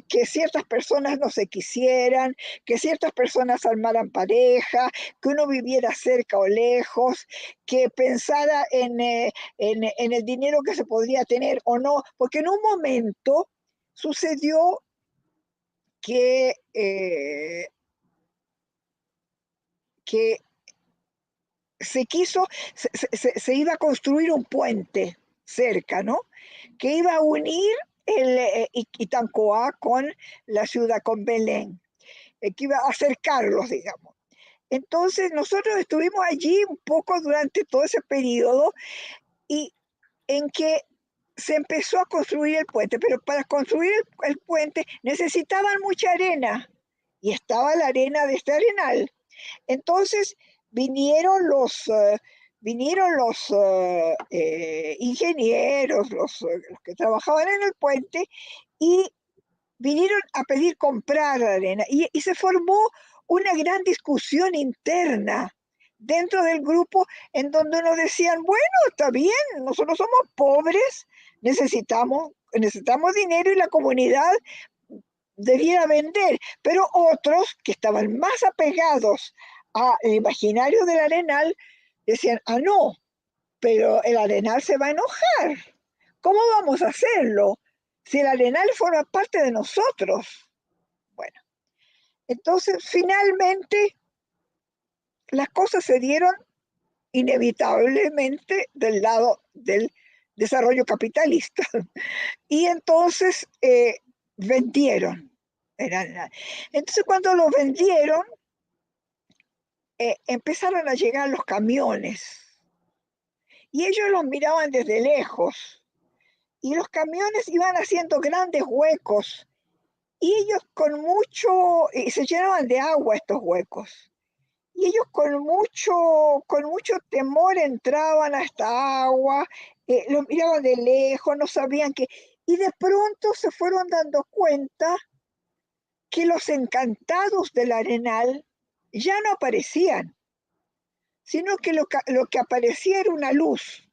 que ciertas personas no se quisieran, que ciertas personas armaran pareja, que uno viviera cerca o lejos, que pensara en el dinero que se podría tener o no, porque en un momento sucedió que se quiso, se iba a construir un puente cerca, ¿no? Que iba a unir Itancoa con la ciudad, con Belén, que iba a acercarlos, digamos. Entonces nosotros estuvimos allí un poco durante todo ese periodo y en que se empezó a construir el puente, pero para construir el puente necesitaban mucha arena y estaba la arena de este arenal. Entonces vinieron los ingenieros, los que trabajaban en el puente, y vinieron a pedir comprar arena. Y se formó una gran discusión interna dentro del grupo en donde nos decían, bueno, está bien, nosotros somos pobres, necesitamos dinero y la comunidad debiera vender, pero otros que estaban más apegados al imaginario del arenal decían, ah, no, pero el arenal se va a enojar. ¿Cómo vamos a hacerlo si el arenal forma parte de nosotros? Bueno, entonces finalmente las cosas se dieron inevitablemente del lado del desarrollo capitalista. Y entonces vendieron. Entonces cuando lo vendieron, empezaron a llegar los camiones y ellos los miraban desde lejos y los camiones iban haciendo grandes huecos y ellos y se llenaban de agua estos huecos. Y ellos con mucho temor entraban a esta agua, lo miraban de lejos, no sabían qué. Y de pronto se fueron dando cuenta que los encantados del arenal ya no aparecían, sino que lo que aparecía era una luz,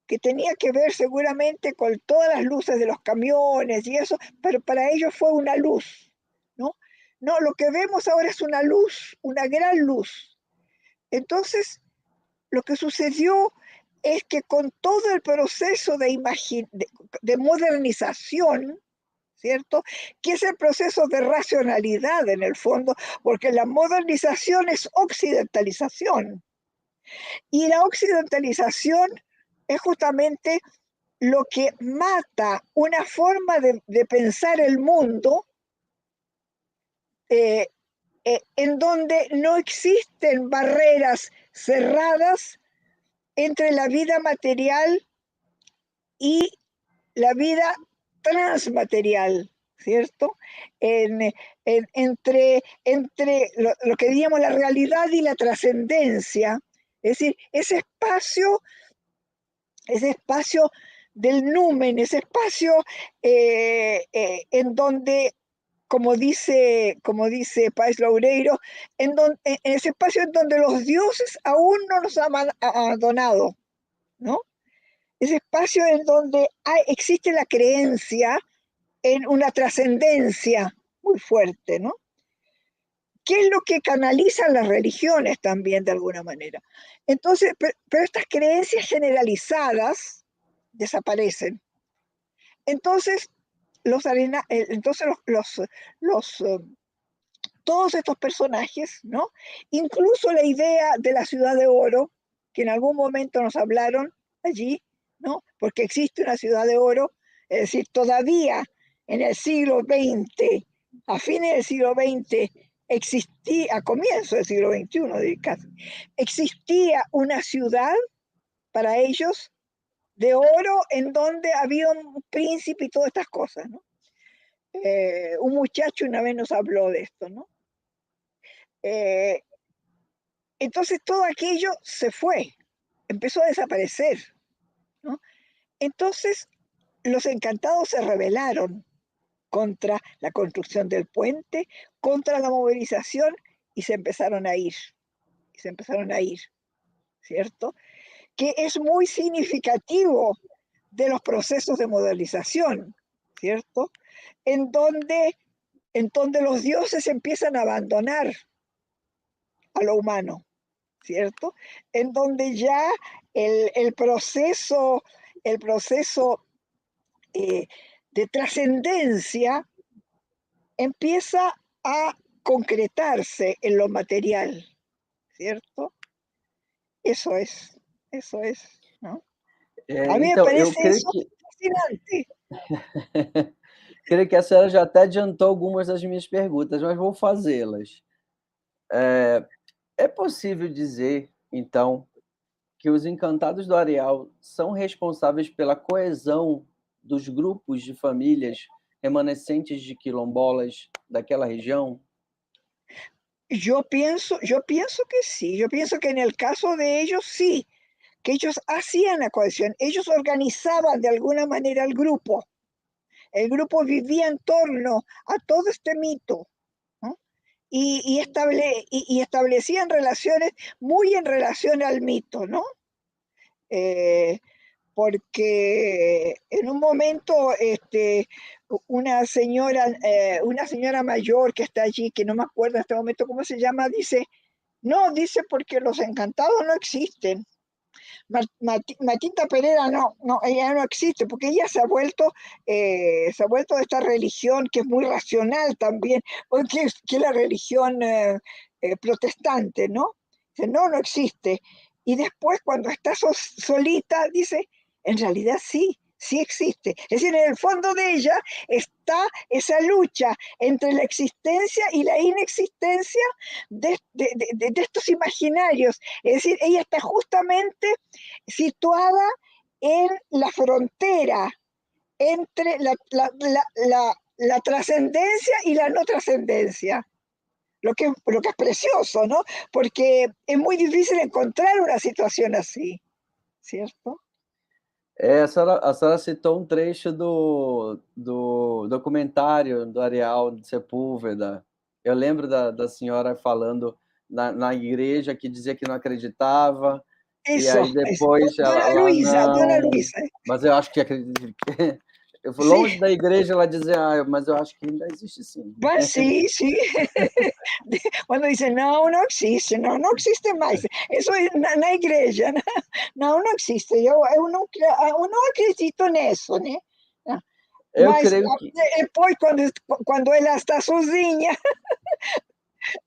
que tenía que ver seguramente con todas las luces de los camiones y eso, pero para ellos fue una luz, ¿no? No, lo que vemos ahora es una luz, una gran luz. Entonces, lo que sucedió es que con todo el proceso de modernización, ¿cierto? Que es el proceso de racionalidad en el fondo, porque la modernización es occidentalización. Y la occidentalización es justamente lo que mata una forma de pensar el mundo en donde no existen barreras cerradas entre la vida material y la vida transmaterial, ¿cierto? Entre lo que diríamos la realidad y la trascendencia, es decir, ese espacio del numen, ese espacio en donde, como dice Páez Loureiro, en ese espacio en donde los dioses aún no nos han abandonado, ¿no? Ese espacio en donde existe la creencia en una trascendencia muy fuerte, ¿no? ¿Qué es lo que canalizan las religiones también de alguna manera? Entonces, pero estas creencias generalizadas desaparecen. Entonces, todos estos personajes, ¿no? Incluso la idea de la ciudad de oro, que en algún momento nos hablaron allí, ¿no? Porque existe una ciudad de oro, es decir, todavía en el siglo XX, a fines del siglo XX, existía, a comienzos del siglo XXI, casi, existía una ciudad para ellos de oro en donde había un príncipe y todas estas cosas, ¿no? Un muchacho una vez nos habló de esto, ¿no? Entonces todo aquello se fue, empezó a desaparecer, ¿no? Entonces los encantados se rebelaron contra la construcción del puente, contra la movilización y se empezaron a ir, ¿cierto? Que es muy significativo de los procesos de modernización, ¿cierto? En donde los dioses empiezan a abandonar a lo humano, ¿cierto? En donde ya el proceso de trascendencia empieza a concretarse en lo material, ¿cierto? Eso es, ¿no? A mí me Então, eu parece creio eso que fascinante. creio que a senhora já até adiantou algumas das minhas perguntas, mas vou fazê-las. É possível dizer, então, que os Encantados do Areal são responsáveis pela coesão dos grupos de famílias remanescentes de quilombolas daquela região? Yo pienso que sí, yo pienso que en el caso de ellos sí, que ellos hacían la cohesión, ellos organizaban de alguna manera el grupo vivía en torno a todo este mito, ¿no? Y establecían relaciones muy en relación al mito, ¿no? Porque en un momento una señora mayor que está allí, que no me acuerdo en este momento cómo se llama, dice, no, dice porque los encantados no existen. Matita Perera no, ella no existe, porque ella se ha vuelto de esta religión que es muy racional también, porque que es la religión protestante, ¿no? Dice, no existe. Y después cuando está solita, dice, en realidad sí existe. Es decir, en el fondo de ella está esa lucha entre la existencia y la inexistencia de estos imaginarios. Es decir, ella está justamente situada en la frontera entre la trascendencia y la no trascendencia. Lo que es precioso, ¿no? Porque es muy difícil encontrar una situación así, ¿cierto? A senhora citou um trecho do documentário do Areal de Sepúlveda. Eu lembro da senhora falando na igreja que dizia que não acreditava, e Eso, aí depois ela Dona não, Luisa. mas eu acho que acredito. Eu fui Sí. longe da igreja, ela dizia, mas eu acho que ainda existe sim. Sí. Cuando dice, no existe, no existe más. Eso es na igreja. No existe. Eu não acredito nisso, né? Eu Mas creio que depois, quando ela está sozinha,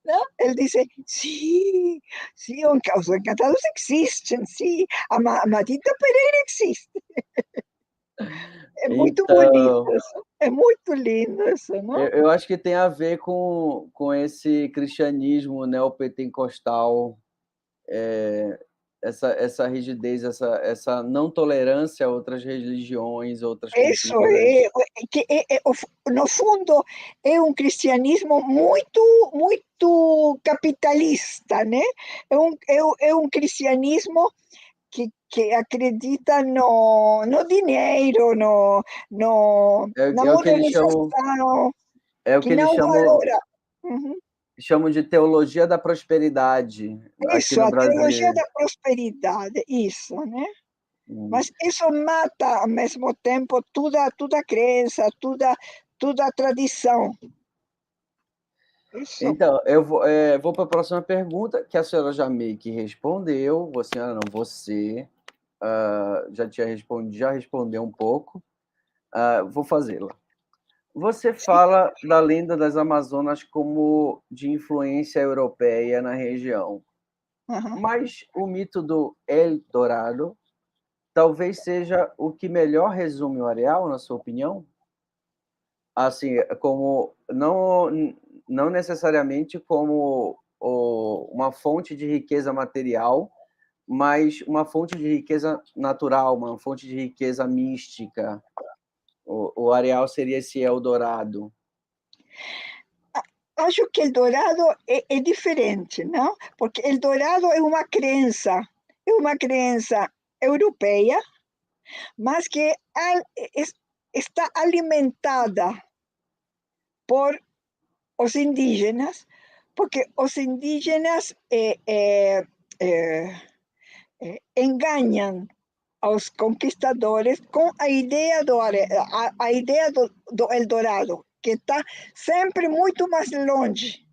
¿no? Él dice, sí, los encantados existen, sí, a Matita Pereira existe. É muito bonito então, isso. É muito lindo isso, não? Eu acho que tem a ver com esse cristianismo neopentecostal, essa rigidez, essa não tolerância a outras religiões, outras Isso culturas. no fundo, é um cristianismo muito, muito capitalista, né? É um cristianismo que acredita no dinheiro, na É o que eles chamam, modernização, é o que que eles não chamam, valora. Uhum. chamam de teologia da prosperidade aqui Isso, no a teologia Brasil. da prosperidade, isso, né? Hum. Mas isso mata ao mesmo tempo toda crença, toda tradição. Isso. Então, eu vou para a próxima pergunta, que a senhora já meio que respondeu. A senhora não, você já respondeu um pouco. Vou fazê-la. Você fala da lenda das Amazonas como de influência europeia na região, Uhum. mas o mito do El Dorado talvez seja o que melhor resume o areal, na sua opinião? Assim, como não necessariamente como uma fonte de riqueza material, mas uma fonte de riqueza natural, uma fonte de riqueza mística. O areal seria esse Eldorado. Acho que el dorado es diferente, ¿no? Porque el dorado es una creencia europea, más que está alimentada por los indígenas, porque los indígenas engañan a los conquistadores con la idea do Eldorado, que está siempre mucho más longe.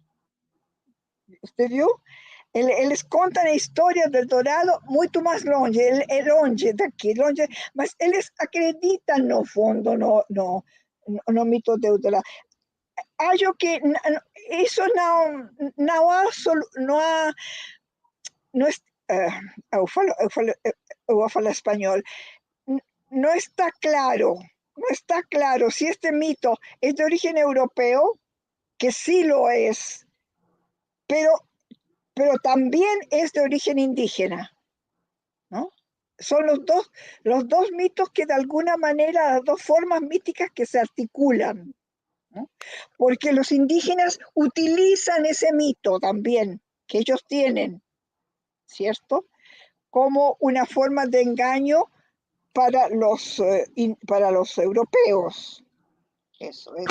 ¿Usted vio? Eles contam a história do Dourado muito mais longe, é longe daqui, longe, mas eles acreditam no fundo no mito do Dourado. Acho que isso não há, não é, eu vou falar espanhol, no está claro, no está claro si este mito es de origen europeo, que sí lo es, pero también es de origen indígena, ¿no? Son los dos mitos que de alguna manera, las dos formas míticas que se articulan, ¿no? Porque los indígenas utilizan ese mito también que ellos tienen, ¿cierto? Como una forma de engaño para los europeos. Eso es.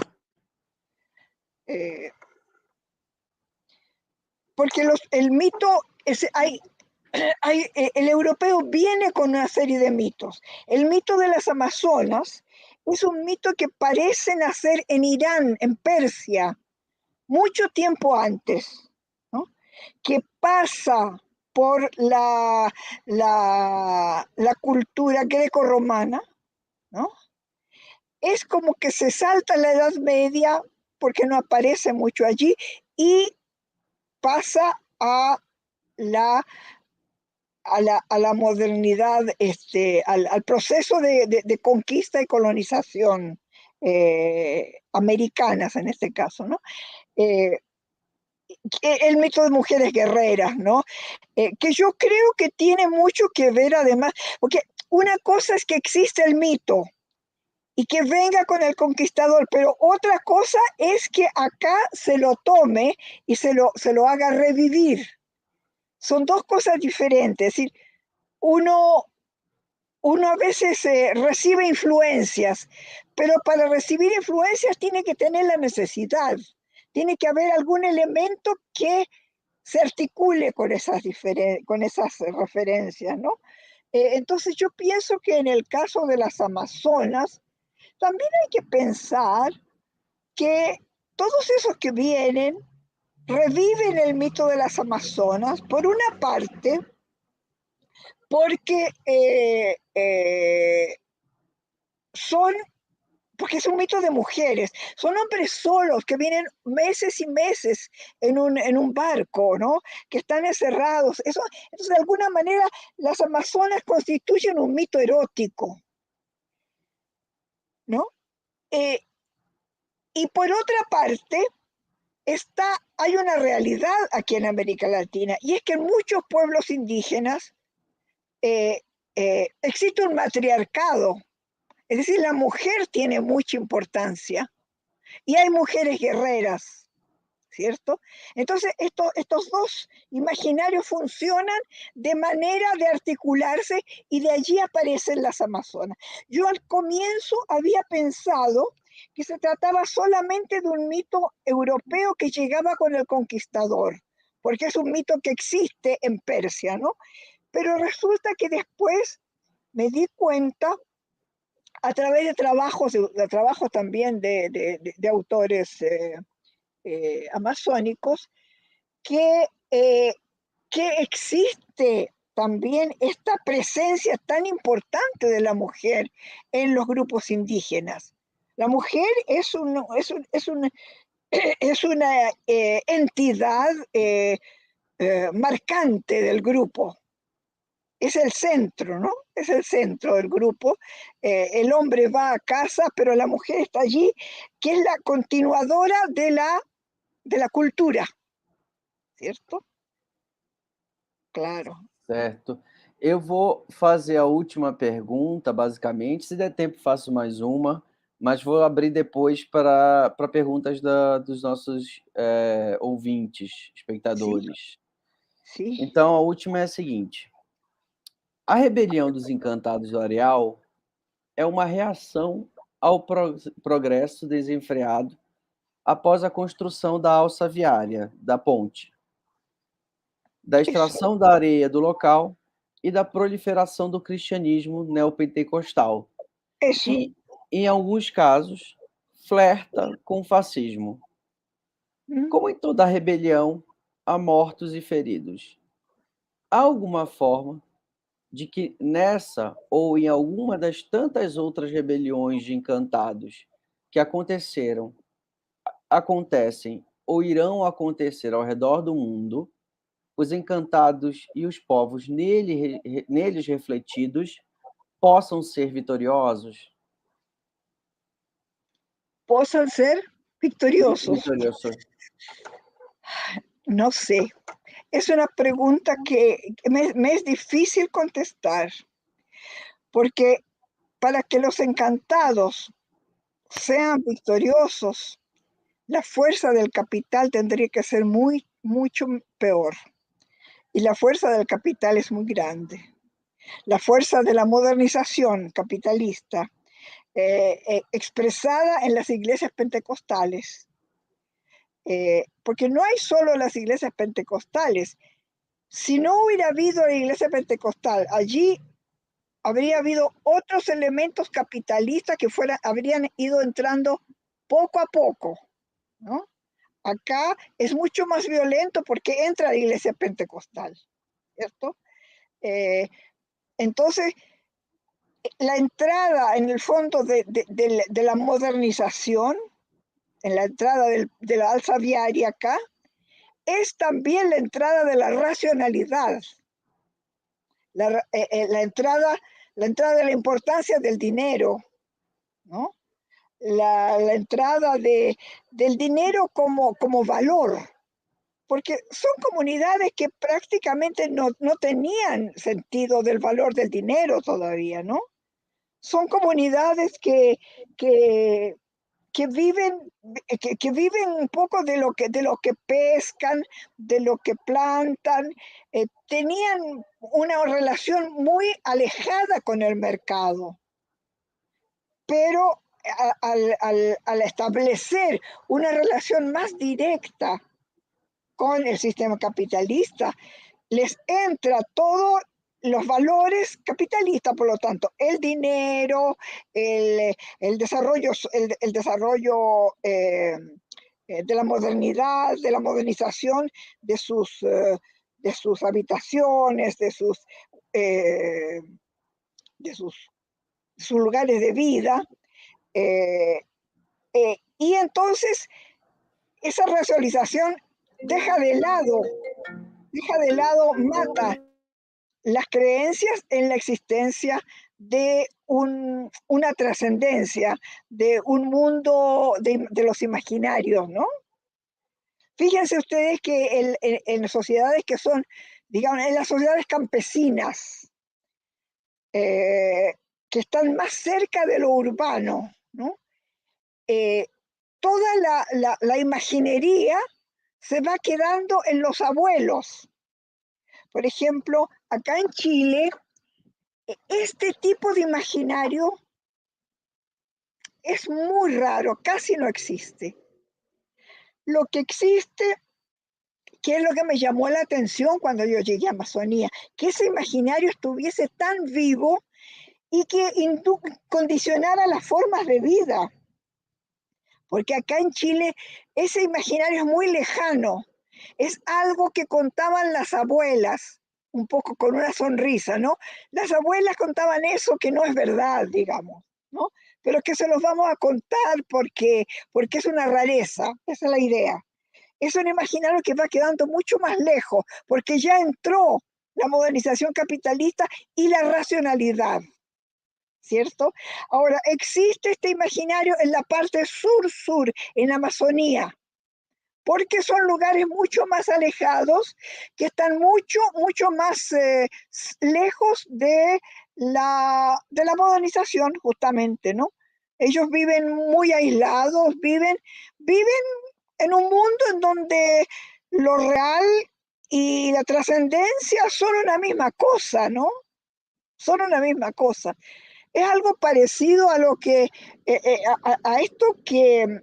Porque el mito, el europeo viene con una serie de mitos. El mito de las Amazonas es un mito que parece nacer en Irán, en Persia, mucho tiempo antes, ¿no? Que pasa por la cultura greco-romana, ¿no? Es como que se salta la Edad Media porque no aparece mucho allí y pasa a la modernidad, al proceso de conquista y colonización americanas en este caso, ¿no? El mito de mujeres guerreras, ¿no? Que yo creo que tiene mucho que ver además, porque una cosa es que existe el mito y que venga con el conquistador, pero otra cosa es que acá se lo tome y se lo haga revivir. Son dos cosas diferentes, es decir, uno a veces recibe influencias, pero para recibir influencias tiene que tener la necesidad, tiene que haber algún elemento que se articule con esas referencias, ¿no? Entonces yo pienso que en el caso de las Amazonas, también hay que pensar que todos esos que vienen reviven el mito de las Amazonas, por una parte, porque porque es un mito de mujeres, son hombres solos que vienen meses y meses en un barco, ¿no? Que están encerrados. Entonces, de alguna manera, las Amazonas constituyen un mito erótico, ¿no? Y por otra parte, hay una realidad aquí en América Latina, y es que en muchos pueblos indígenas existe un matriarcado, es decir, la mujer tiene mucha importancia y hay mujeres guerreras, ¿cierto? Entonces, estos dos imaginarios funcionan de manera de articularse y de allí aparecen las amazonas. Yo al comienzo había pensado que se trataba solamente de un mito europeo que llegaba con el conquistador, porque es un mito que existe en Persia, ¿no? Pero resulta que después me di cuenta, a través de trabajos también de autores amazónicos, que, que existe también esta presencia tan importante de la mujer en los grupos indígenas. La mujer es una entidad marcante del grupo. Es el centro, ¿no? Es el centro del grupo. El hombre va a casa, pero la mujer está allí, que es la continuadora de la cultura, certo? Claro. Certo. Eu vou fazer a última pergunta, basicamente. Se der tempo, faço mais uma, mas vou abrir depois para perguntas dos nossos ouvintes, espectadores. Sim. Então, a última é a seguinte: a rebelião dos Encantados do Areal é uma reação ao progresso desenfreado após a construção da alça viária, da ponte, da extração da areia do local e da proliferação do cristianismo neopentecostal, Isso. que, em alguns casos, flerta com o fascismo. Como em toda rebelião, há mortos e feridos. Há alguma forma de que nessa ou em alguma das tantas outras rebeliões de encantados que aconteceram, acontecem ou irão acontecer ao redor do mundo, os encantados e os povos neles refletidos possam ser vitoriosos? Possam ser victoriosos. Vitoriosos. No sé. Es una pregunta que me es difícil contestar, porque para que los encantados sean victoriosos, la fuerza del capital tendría que ser mucho peor. Y la fuerza del capital es muy grande. La fuerza de la modernización capitalista, expresada en las iglesias pentecostales, porque no hay solo las iglesias pentecostales. Si no hubiera habido la iglesia pentecostal, allí habría habido otros elementos capitalistas que habrían ido entrando poco a poco, ¿no? Acá es mucho más violento porque entra la iglesia pentecostal, ¿cierto? Entonces, la entrada en el fondo de la modernización, en la entrada de la alza viaria acá, es también la entrada de la racionalidad, la entrada de la importancia del dinero, ¿no? La entrada del dinero como valor, porque son comunidades que prácticamente no tenían sentido del valor del dinero todavía, ¿no? Son comunidades que viven un poco de lo que pescan, de lo que plantan, tenían una relación muy alejada con el mercado, pero al establecer una relación más directa con el sistema capitalista, les entra todos los valores capitalistas, por lo tanto, el dinero, el desarrollo de la modernidad, de la modernización de sus habitaciones, de sus lugares de vida. Y entonces esa racionalización deja de lado, mata las creencias en la existencia de una trascendencia, de un mundo de los imaginarios, ¿no? Fíjense ustedes que en sociedades que son, digamos, en las sociedades campesinas, que están más cerca de lo urbano, ¿no? Toda la imaginería se va quedando en los abuelos. Por ejemplo, acá en Chile, este tipo de imaginario es muy raro, casi no existe. Lo que existe, que es lo que me llamó la atención cuando yo llegué a Amazonía, que ese imaginario estuviese tan vivo y que condicionara las formas de vida. Porque acá en Chile ese imaginario es muy lejano, es algo que contaban las abuelas, un poco con una sonrisa, ¿no? Las abuelas contaban eso que no es verdad, digamos, ¿no? Pero que se los vamos a contar porque es una rareza, esa es la idea. Es un imaginario que va quedando mucho más lejos, porque ya entró la modernización capitalista y la racionalidad, ¿cierto? Ahora, existe este imaginario en la parte sur-sur, en Amazonía, porque son lugares mucho más alejados, que están mucho más lejos de la modernización, justamente, ¿no? Ellos viven muy aislados, viven en un mundo en donde lo real y la trascendencia son una misma cosa, ¿no? Son una misma cosa. Es algo parecido a lo que, a esto que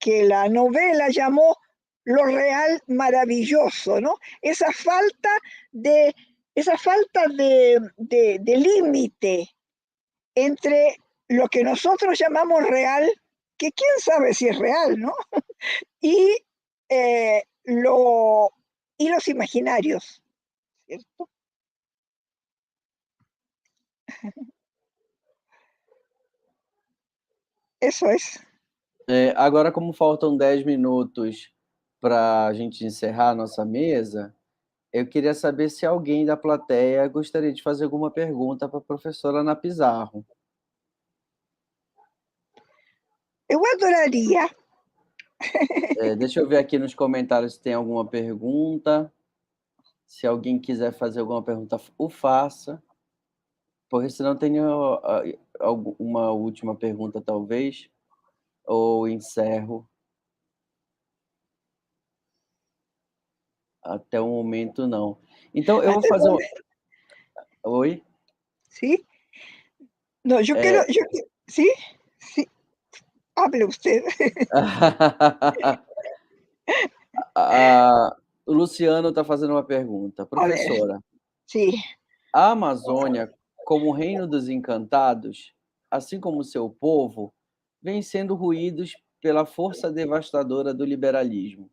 la novela llamó lo real maravilloso, ¿no? Esa falta de límite entre lo que nosotros llamamos real, que quién sabe si es real, ¿no? Y, y los imaginarios, ¿cierto? Eso es. Agora, como faltam 10 minutos para a gente encerrar a nossa mesa, eu queria saber se alguém da plateia gostaria de fazer alguma pergunta para a professora Ana Pizarro. Eu adoraria. Deixa eu ver aqui nos comentários se tem alguma pergunta. Se alguém quiser fazer alguma pergunta, o faça. Porque senão tenho uma última pergunta, talvez, ou encerro. Até o momento, não. Então, eu vou fazer uma... Oi? ¿Sí? No, yo quiero, ¿sí? Sí. Hable usted. O Luciano está fazendo uma pergunta. Professora, Sí. a Amazônia, como reino dos encantados, assim como seu povo, vem sendo ruídos pela força devastadora do liberalismo.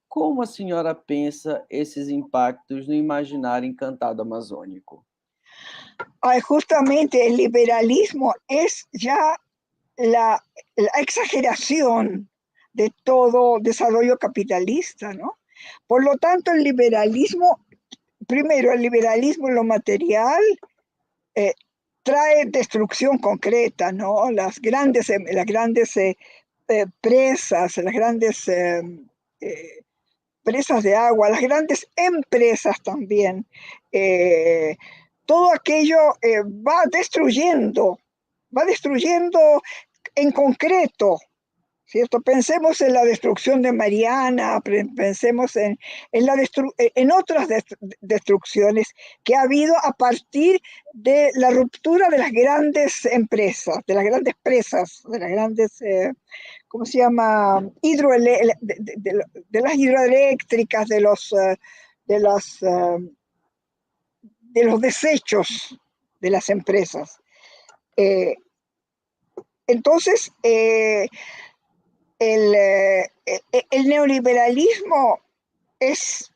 Como a senhora pensa esses impactos no imaginário encantado amazônico? Justamente el liberalismo es ya la exageración de todo desarrollo capitalista, ¿no? Por lo tanto, el liberalismo, primero, el liberalismo en lo material trae destrucción concreta, ¿no? Las grandes presas, las grandes presas de agua, las grandes empresas también, todo aquello va destruyendo en concreto, ¿cierto? Pensemos en la destrucción de Mariana, pensemos en otras destrucciones que ha habido a partir de la ruptura de las grandes empresas, de las grandes presas, de las grandes, ¿cómo se llama? De las hidroeléctricas, de los desechos de las empresas. Entonces, el neoliberalismo es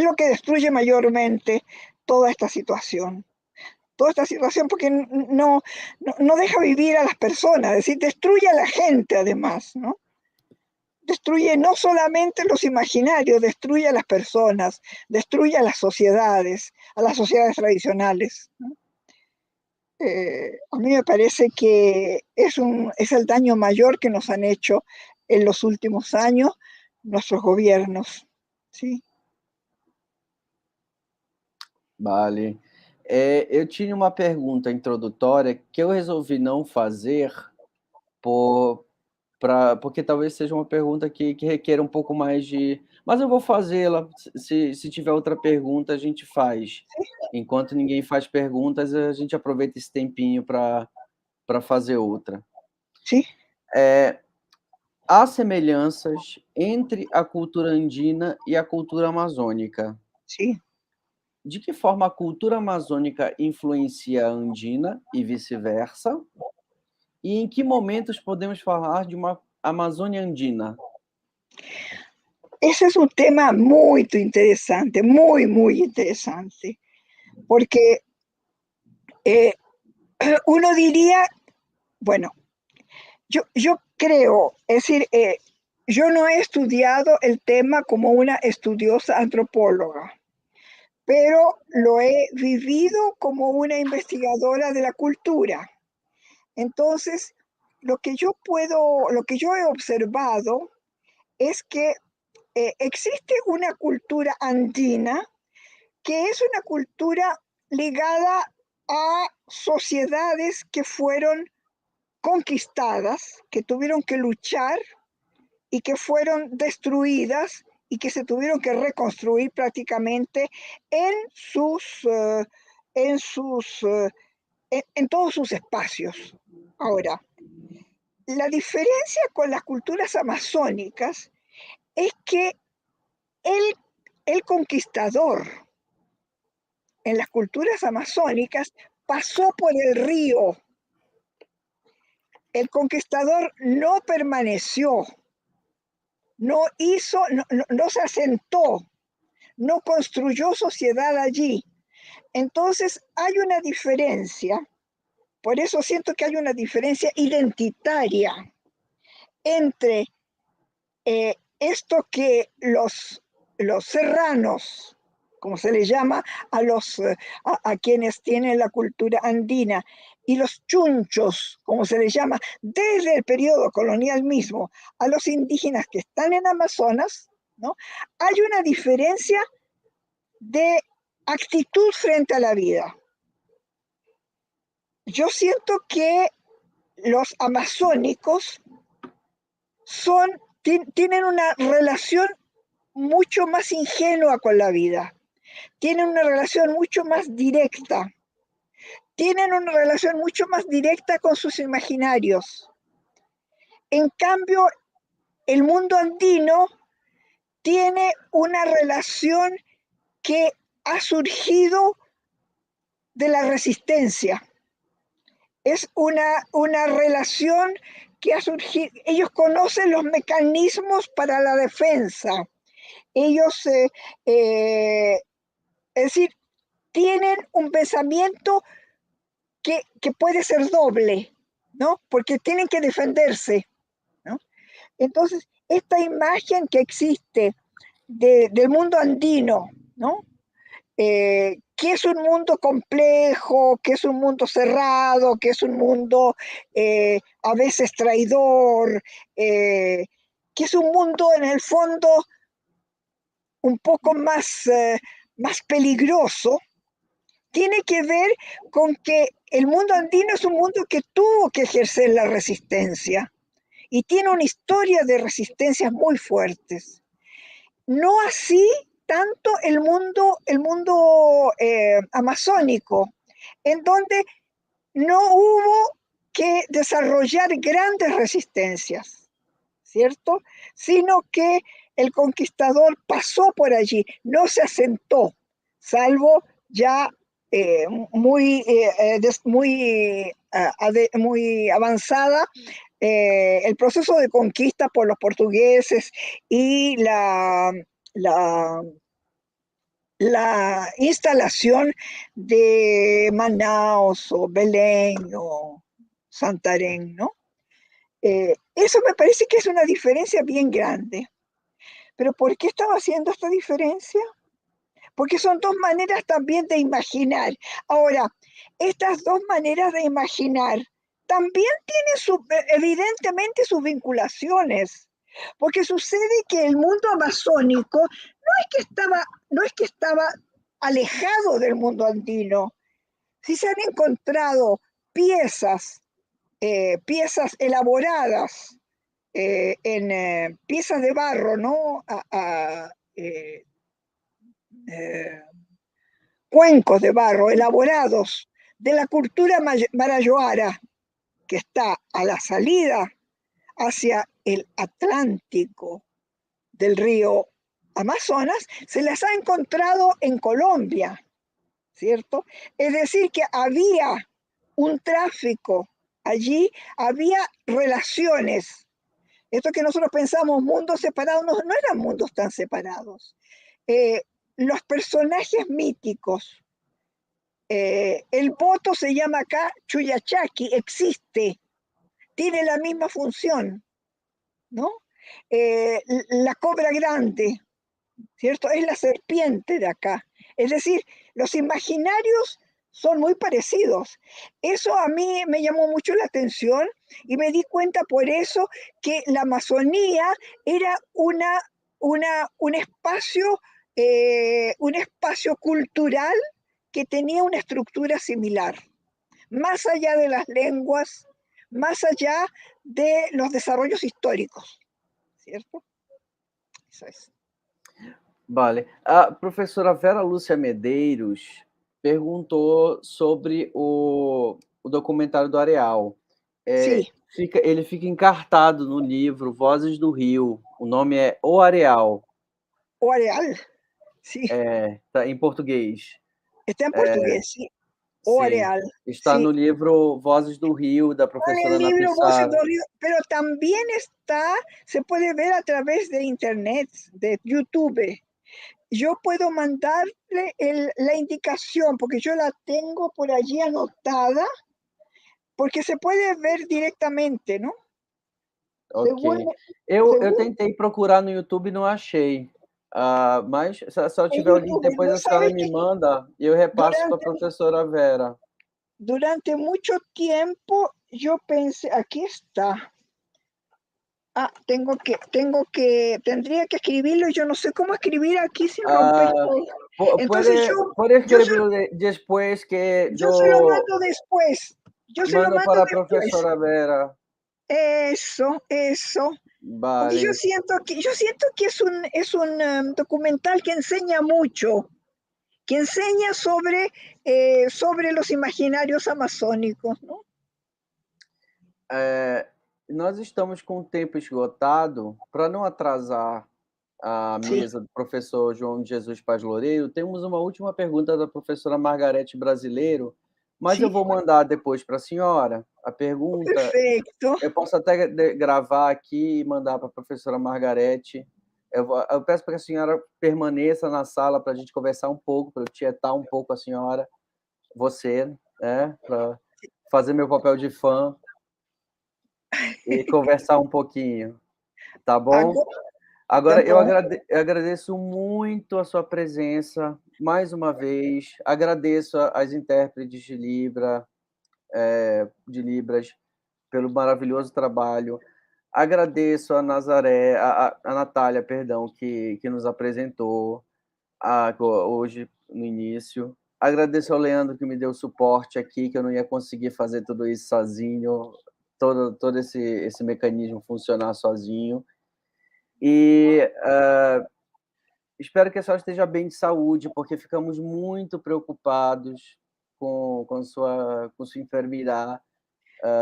lo que destruye mayormente toda esta situación. Porque no deja vivir a las personas, es decir, destruye a la gente además, ¿no? destruye no solamente los imaginarios, destruye a las personas, destruye a las sociedades tradicionales, ¿no? A mí me parece que es el daño mayor que nos han hecho en los últimos años nuestros gobiernos, ¿sí? Vale. Eu tinha uma pergunta introdutória que eu resolvi não fazer porque talvez seja uma pergunta que requer um pouco mais de... Mas eu vou fazê-la. Se tiver outra pergunta, a gente faz. Enquanto ninguém faz perguntas, a gente aproveita esse tempinho para fazer outra. ¿Sí? Há semelhanças entre a cultura andina e a cultura amazônica. Sí. De que forma a cultura amazônica influencia a andina e vice-versa? E em que momentos podemos falar de uma Amazônia andina? Ese es un tema muy interesante, muy, muy interesante, porque uno diría, bueno, yo creo, es decir, yo no he estudiado el tema como una estudiosa antropóloga, pero lo he vivido como una investigadora de la cultura. Entonces, lo que yo he observado es que existe una cultura andina que es una cultura ligada a sociedades que fueron conquistadas, que tuvieron que luchar y que fueron destruidas y que se tuvieron que reconstruir prácticamente en todos sus espacios. Ahora, la diferencia con las culturas amazónicas es que el conquistador en las culturas amazónicas pasó por el río. El conquistador no permaneció, no se asentó, no construyó sociedad allí. Entonces hay una diferencia, por eso siento que hay una diferencia identitaria entre esto que los serranos, como se les llama a quienes tienen la cultura andina, y los chunchos, como se les llama desde el periodo colonial mismo, a los indígenas que están en Amazonas, ¿no? Hay una diferencia de actitud frente a la vida. Yo siento que los amazónicos tienen una relación mucho más ingenua con la vida, tienen una relación mucho más directa, tienen una relación mucho más directa con sus imaginarios. En cambio, el mundo andino tiene una relación que ha surgido de la resistencia. Es una relación que ha surgido. Ellos conocen los mecanismos para la defensa. Ellos, es decir, tienen un pensamiento que puede ser doble, ¿no? Porque tienen que defenderse, ¿no? Entonces, esta imagen que existe del mundo andino, ¿no? Que es un mundo complejo, que es un mundo cerrado, que es un mundo a veces traidor, que es un mundo en el fondo un poco más peligroso, tiene que ver con que el mundo andino es un mundo que tuvo que ejercer la resistencia y tiene una historia de resistencias muy fuertes. No así tanto el mundo amazónico, en donde no hubo que desarrollar grandes resistencias, ¿cierto? Sino que el conquistador pasó por allí, no se asentó, salvo ya muy avanzada el proceso de conquista por los portugueses y la instalación de Manaus o Belén o Santarém, ¿no? Eso me parece que es una diferencia bien grande. ¿Pero por qué estaba haciendo esta diferencia? Porque son dos maneras también de imaginar. Ahora, estas dos maneras de imaginar también tienen evidentemente sus vinculaciones, porque sucede que el mundo amazónico no es que estaba alejado del mundo andino. Si se han encontrado piezas, piezas elaboradas en piezas de barro, ¿no? Cuencos de barro elaborados de la cultura marayoara, que está a la salida hacia el Atlántico del río Amazonas, se las ha encontrado en Colombia, ¿cierto? Es decir, que había un tráfico allí, había relaciones. Esto que nosotros pensamos mundos separados, no, no eran mundos tan separados. Los personajes míticos, el poto se llama acá Chuyachaki, existe, tiene la misma función, ¿no? La cobra grande, ¿cierto? Es la serpiente de acá. Es decir, los imaginarios son muy parecidos. Eso a mí me llamó mucho la atención y me di cuenta por eso que la Amazonía era un espacio cultural que tenía una estructura similar, más allá de las lenguas, más allá de los desarrollos históricos, ¿cierto? Eso es. Vale. A professora Vera Lúcia Medeiros perguntou sobre o documentário do Areal. Sí, Ele fica encartado no livro Vozes do Rio. O nome é O Areal, o Areal, sí. tá em português. Está en portugués, sí. O Sim, Areal, está sí. no livro Vozes do Rio, da En professora el Ana libro Voces Pissarro. del Río, pero también está, se puede ver a través de internet, de YouTube. Yo puedo mandarle la indicación, porque yo la tengo por allí anotada, porque se puede ver directamente, ¿no? Ok. Según, Eu según tentei procurar no YouTube e não achei. Mas se eu en tiver o link, YouTube, depois no a senhora sabe me que manda e eu repasso para a durante, professora Vera. durante mucho tiempo yo pensé, aquí está. Tendría que escribirlo y yo no sé cómo escribir aquí sin romper Ah, todo. Entonces pode yo, se, escreverlo depois que yo se lo eu mando después. Yo se lo mando mando para a después. professora Vera. Eso. Porque Vale. yo siento que es un documental que enseña mucho, que enseña sobre los imaginarios amazónicos, ¿no? Nós estamos com o tempo esgotado. Para não atrasar a Sí, mesa do professor João de Jesus Paz Loureiro, temos uma última pergunta da professora Margarete Brasileiro, mas eu sí, vou mandar depois para a senhora. A pergunta, perfecto. eu posso até gravar aqui e mandar para a professora Margarete. Eu peço para que a senhora permaneça na sala para a gente conversar um pouco, para eu tietar um pouco a senhora, você, né, para fazer meu papel de fã e conversar um pouquinho, tá bom? Hago, tá Agora, bom. eu agradeço muito a sua presença, mais uma vez. Agradeço às intérpretes de Libras, pelo maravilhoso trabalho. Agradeço a Nazaré, a Natália, perdão, que nos apresentou hoje no início. Agradeço ao Leandro que me deu suporte aqui, que eu não ia conseguir fazer tudo isso sozinho, todo esse mecanismo funcionar sozinho. E espero que a senhora esteja bem de saúde, porque ficamos muito preocupados com sua enfermidade,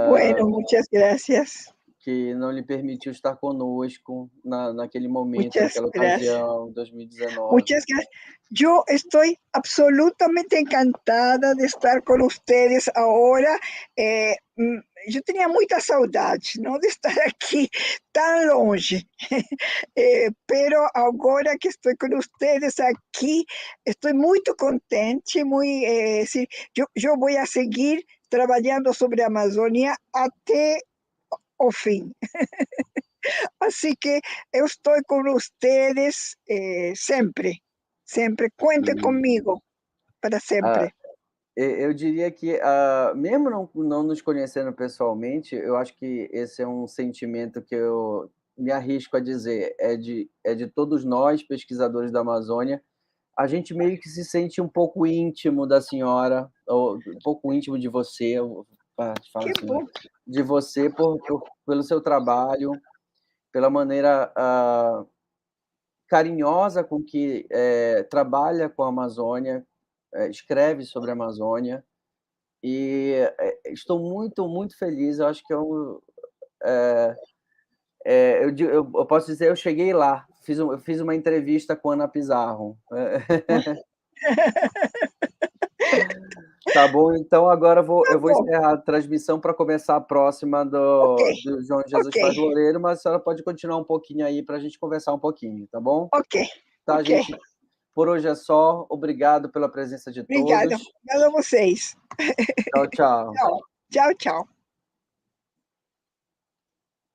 Bueno, muchas gracias. que não lhe permitiu estar conosco naquele momento, Muchas naquela gracias. ocasião, 2019. Muchas gracias. Yo estoy absolutamente encantada de estar con ustedes ahora. Yo tenía mucha saudade, ¿no? De estar aquí tan longe. Pero ahora que estoy con ustedes aquí, estoy muy contente, yo voy a seguir trabajando sobre Amazonia hasta o fin. Así que eu estou com vocês sempre, sempre. Cuente comigo para sempre. Eu diria que, mesmo não nos conhecendo pessoalmente, eu acho que esse é um sentimento que eu me arrisco a dizer, é de todos nós, pesquisadores da Amazônia, a gente meio que se sente um pouco íntimo da senhora, ou um pouco íntimo de você, te falo Que assim, bom. de você pelo seu trabalho, pela maneira carinhosa com que trabalha com a Amazônia, escreve sobre a Amazônia, e estou muito, muito feliz. Eu acho que eu posso dizer, eu cheguei lá, eu fiz uma entrevista com a Ana Pizarro. Tá bom, então agora eu vou Bom, encerrar a transmissão para começar a próxima ok, do João Jesus ok, Paz Loureiro, mas a senhora pode continuar um pouquinho aí para a gente conversar um pouquinho, tá bom? ok, Tá, ok. gente, por hoje é só. Obrigado pela presença de Obrigada. todos. Obrigada a vocês. Tchau, tchau. Tchau, tchau, tchau.